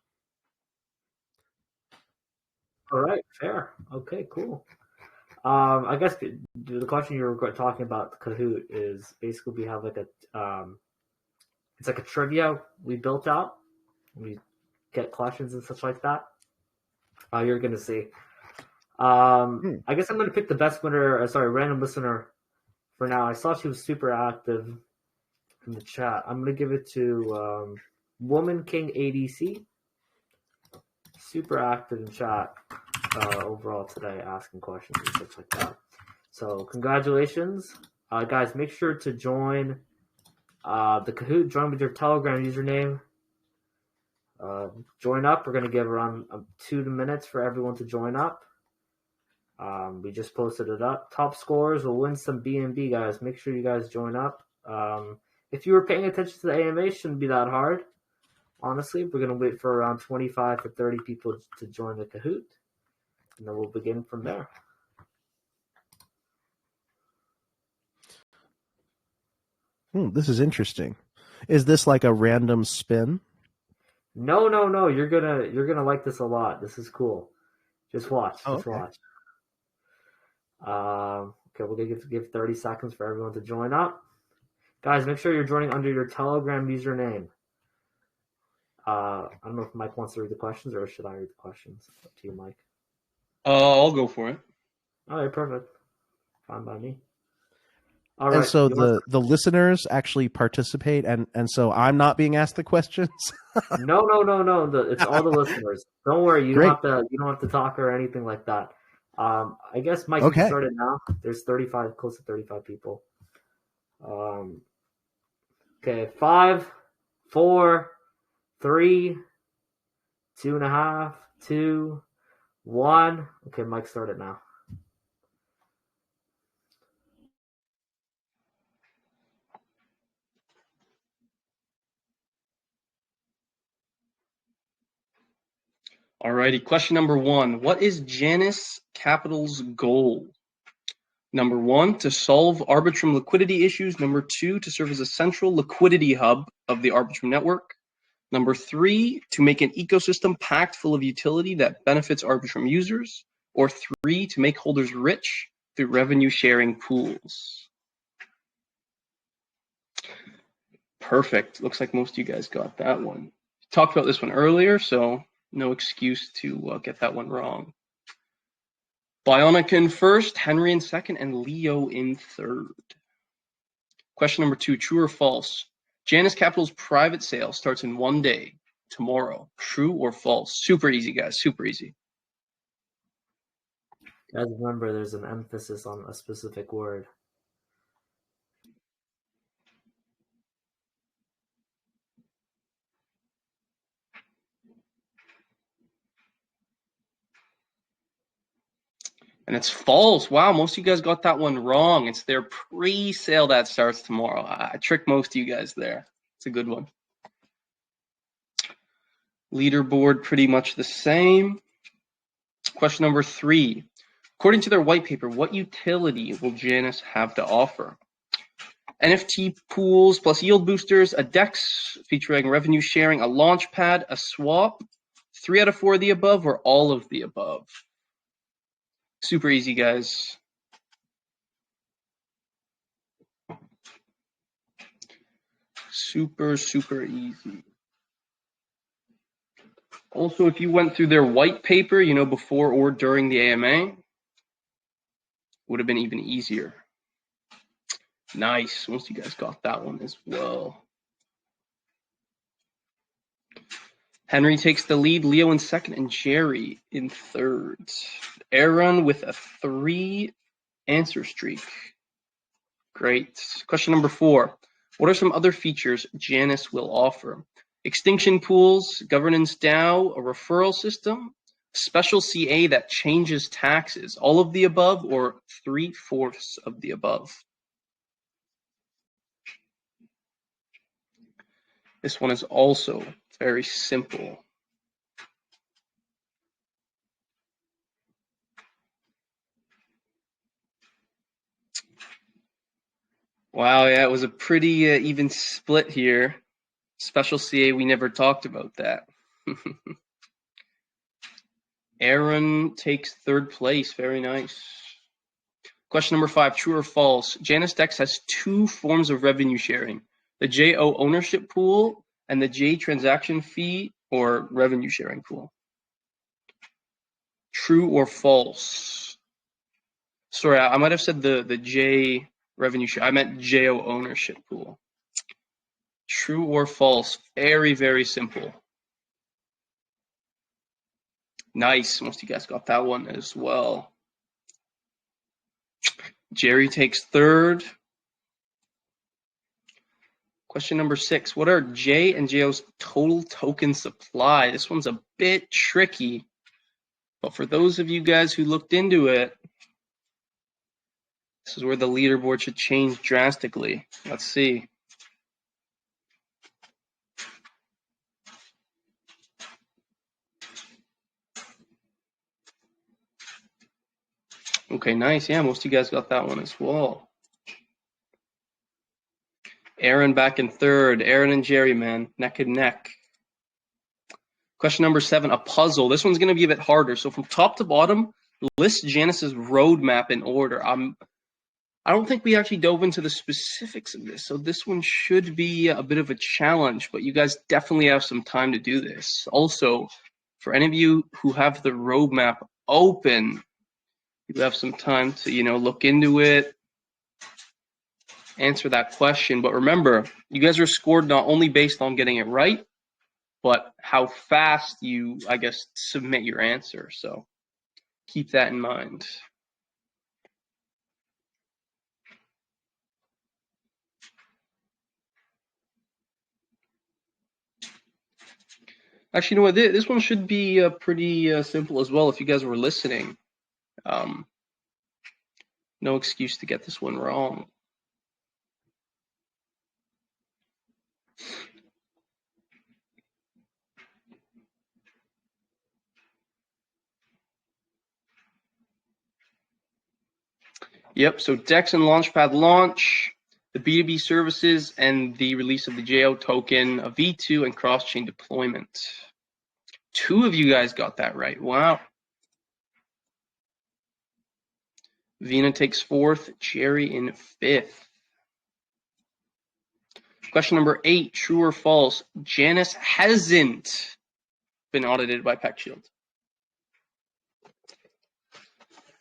All right, fair. Okay, cool. I guess the question you were talking about Kahoot is basically we have like it's like a trivia we built out. We get questions and such like that. You're gonna see. I guess I'm gonna pick the best winner. Random listener for now. I saw she was super active in the chat. I'm gonna give it to Woman King ADC. Super active in chat overall today, asking questions and such like that. So congratulations, guys! Make sure to join the Kahoot. Join with your Telegram username. Join up. We're gonna give around 2 minutes for everyone to join up. We just posted it up. Top scorers will win some BNB, guys. Make sure you guys join up. If you were paying attention to the AMA, it shouldn't be that hard. Honestly, we're going to wait for around 25 to 30 people to join the Kahoot, and then we'll begin from there. This is interesting. Is this like a random spin? No. You're gonna like this a lot. This is cool. Just watch. Watch. Okay, we're gonna give 30 seconds for everyone to join up. Guys, make sure you're joining under your Telegram username. I don't know if Mike wants to read the questions, or should I read the questions? Up to you, Mike. I'll go for it. All right, perfect. Fine by me. All right. And so the listeners actually participate, and so I'm not being asked the questions. No. It's all the listeners. Don't worry. You don't have to talk or anything like that. I guess Mike, you can start it now. There's close to 35 people. Okay, 5, 4, 3, 2.5, 2, 1. Okay, Mike, start it now. Alrighty, question number 1. What is Janis Capital's goal? Number 1, to solve Arbitrum liquidity issues. Number 2, to serve as a central liquidity hub of the Arbitrum network. Number 3, to make an ecosystem packed full of utility that benefits Arbitrum users. Or 3, to make holders rich through revenue sharing pools. Perfect. Looks like most of you guys got that one. Talked about this one earlier, so no excuse to get that one wrong. Bionic in first, Henry in second, and Leo in third. Question number 2, true or false? Janis Capital's private sale starts in 1 day, tomorrow. True or false? Super easy, guys. Super easy. Guys, remember there's an emphasis on a specific word. And it's false. Wow, most of you guys got that one wrong. It's their pre-sale that starts tomorrow. I tricked most of you guys there. It's a good one. Leaderboard pretty much the same. Question number 3. According to their white paper, what utility will Janis have to offer? NFT pools plus yield boosters, a DEX featuring revenue sharing, a launch pad, a swap, 3 out of 4 of the above, or all of the above? Super easy, guys. Super, super easy. Also, if you went through their white paper, before or during the AMA, would have been even easier. Nice. Most of you guys got that one as well. Henry takes the lead, Leo in second, and Jerry in third. Aaron with a 3 answer streak. Great. Question number 4. What are some other features Janis will offer? Extinction pools, governance DAO, a referral system, special CA that changes taxes, all of the above, or 3/4 of the above? This one is also very simple. Wow, yeah, it was a pretty even split here. Special CA, we never talked about that. Aaron takes third place. Very nice. Question number 5, true or false? Janis DEX has 2 forms of revenue sharing, the JO ownership pool and the J transaction fee or revenue sharing pool. True or false? Sorry, I might have said the J revenue share. I meant JO ownership pool. True or false? Very, very simple. Nice. Most of you guys got that one as well. Jerry takes third. Question number 6. What are J and JO's total token supply? This one's a bit tricky, but for those of you guys who looked into it, this is where the leaderboard should change drastically. Let's see. Okay, nice. Yeah, most of you guys got that one as well. Aaron back in third. Aaron and Jerry, man, neck and neck. Question number 7, a puzzle. This one's going to be a bit harder. So from top to bottom, list Janis's roadmap in order. I don't think we actually dove into the specifics of this, so this one should be a bit of a challenge, but you guys definitely have some time to do this. Also, for any of you who have the roadmap open, you have some time to, look into it, answer that question. But remember, you guys are scored not only based on getting it right, but how fast you, submit your answer. So keep that in mind. Actually, you know what? This one should be pretty simple as well if you guys were listening. No excuse to get this one wrong. Yep, so DEX and Launchpad launch, the B2B services, and the release of the JO token, a V2, and cross-chain deployment. 2 of you guys got that right. Wow. Vina takes 4th, Jerry in 5th. Question number 8, true or false? Janis hasn't been audited by PeckShield.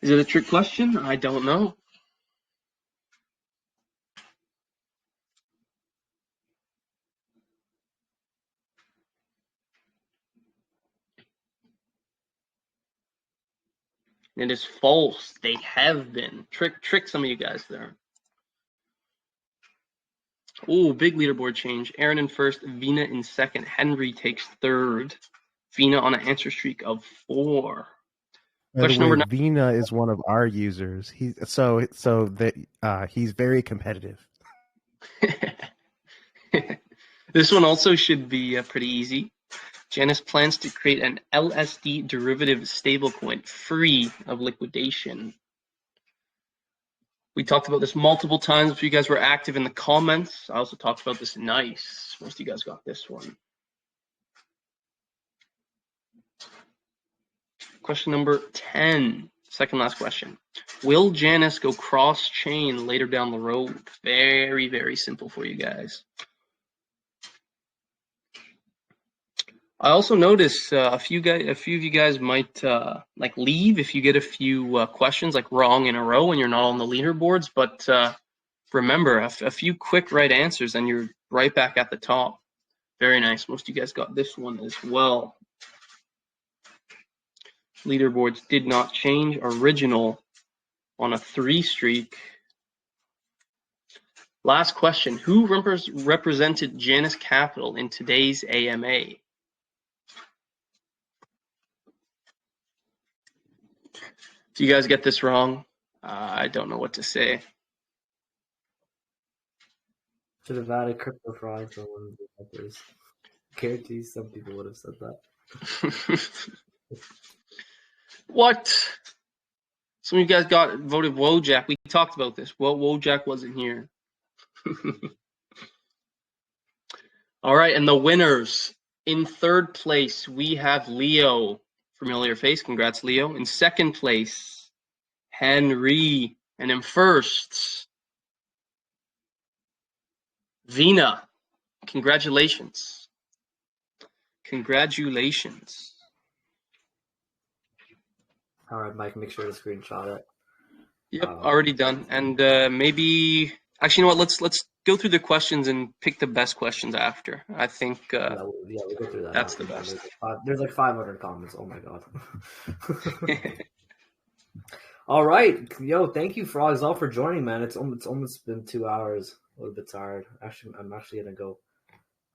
Is it a trick question? I don't know. It is false. They have been. Trick some of you guys there. Oh, big leaderboard change. Aaron in 1st, Vina in 2nd, Henry takes 3rd. Vina on an answer streak of 4. Question number 9. Vina is one of our users. He's very competitive. This one also should be pretty easy. Janis plans to create an LSD derivative stablecoin free of liquidation. We talked about this multiple times. If you guys were active in the comments, I also talked about this. Nice. Most of you guys got this one. Question number 10, second last question. Will Janis go cross-chain later down the road? Very, very simple for you guys. I also noticed a few of you guys might like leave if you get a few questions like wrong in a row and you're not on the leaderboards. But remember, a few quick right answers and you're right back at the top. Very nice. Most of you guys got this one as well. Leaderboards did not change. Original on a 3 streak. Last question. Who represented Janis Capital in today's AMA? If you guys get this wrong, I don't know what to say. Should have added CryptoFrogs for one of the others. Guarantee some people would have said that. What? Some of you guys voted Wojak. We talked about this. Well, Wojak wasn't here. All right, and the winners. In 3rd place, we have Leo. Familiar face. Congrats, Leo. In 2nd place, Henry. And in 1st, Vina. Congratulations. Congratulations. All right, Mike, make sure to screenshot it. Yep, already done. And maybe, actually, you know what? Let's go through the questions and pick the best questions after. I think we'll go through that. That's the best. There's like 500 comments. Oh my god. All right, yo, thank you, Frogs, all for joining, man. It's almost been 2 hours. A little bit tired. Actually, I'm actually gonna go.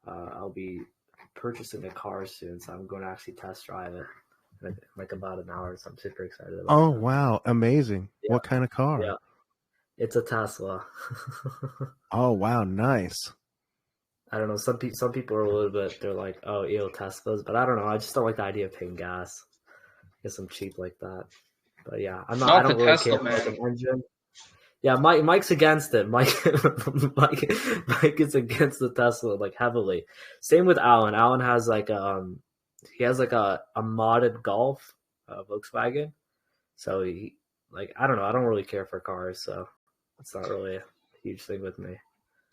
I'll be purchasing a car soon, so I'm going to actually test drive it. Like about an hour, so I'm super excited about it. Oh, wow. Amazing. Yeah. What kind of car? Yeah. It's a Tesla. Oh, wow. Nice. I don't know. Some people are a little bit, they're like, oh, ew, Teslas. But I don't know. I just don't like the idea of paying gas. I guess I'm cheap like that. But yeah, I don't really care about the engine. Yeah, Mike's against it. Mike is against the Tesla like heavily. Same with Alan. Alan has like he has like a modded Golf, Volkswagen. So he I don't know. I don't really care for cars, so it's not really a huge thing with me.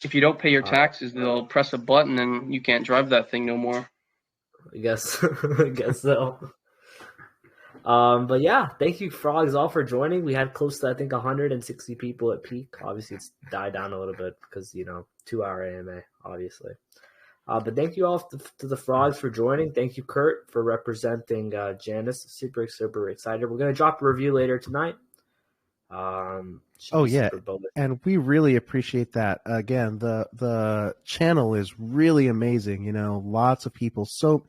If you don't pay your taxes, they'll press a button and you can't drive that thing no more. I guess so. But yeah, thank you, Frogs, all for joining. We had close to, I think, 160 people at peak. Obviously, it's died down a little bit because, 2-hour AMA, obviously. But thank you all to the Frogs for joining. Thank you, Kurt, for representing Janis. Super, super excited. We're going to drop a review later tonight. Oh, yeah. And we really appreciate that. Again, the channel is really amazing. Lots of people, so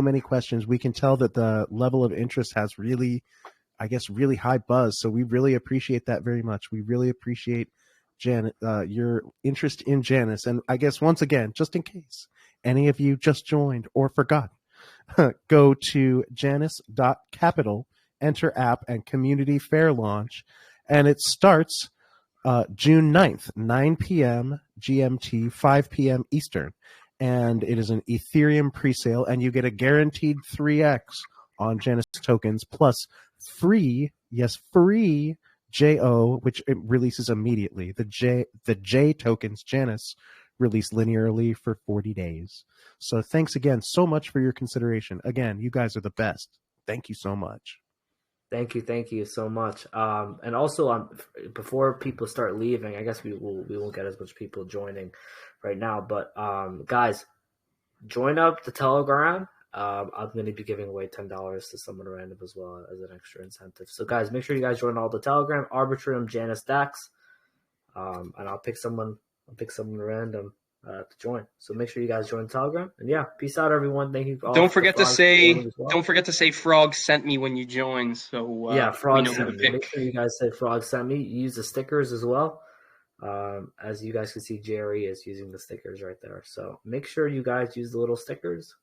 many questions. We can tell that the level of interest has really high buzz. So we really appreciate that very much. We really appreciate your interest in Janis. And I guess once again, just in case any of you just joined or forgot, go to janis.capital, enter app and community fair launch, And it starts June 9th, 9 p.m. GMT, 5 p.m. Eastern. And it is an Ethereum presale, and you get a guaranteed 3x on Janis tokens, plus free JO, which it releases immediately. The J tokens, Janis, release linearly for 40 days. So thanks again so much for your consideration. Again, you guys are the best. Thank you so much. Thank you so much. And also, before people start leaving, I guess we won't get as much people joining right now. But guys, join up the Telegram. I'm going to be giving away $10 to someone random as well as an extra incentive. So guys, make sure you guys join all the Telegram, Arbitrum, Janis Dax, and I'll pick someone random to join. So make sure you guys join the Telegram. And yeah, peace out, everyone. Thank you. All Don't forget to say Frog sent me when you join. So yeah, Frog we know sent who to me. pick. Make sure you guys say Frog sent me. Use the stickers as well. As you guys can see, Jerry is using the stickers right there. So make sure you guys use the little stickers.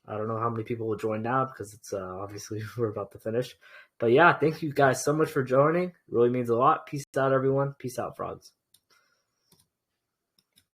I don't know how many people will join now because it's obviously we're about to finish. But yeah, thank you guys so much for joining. It really means a lot. Peace out, everyone. Peace out, Frogs.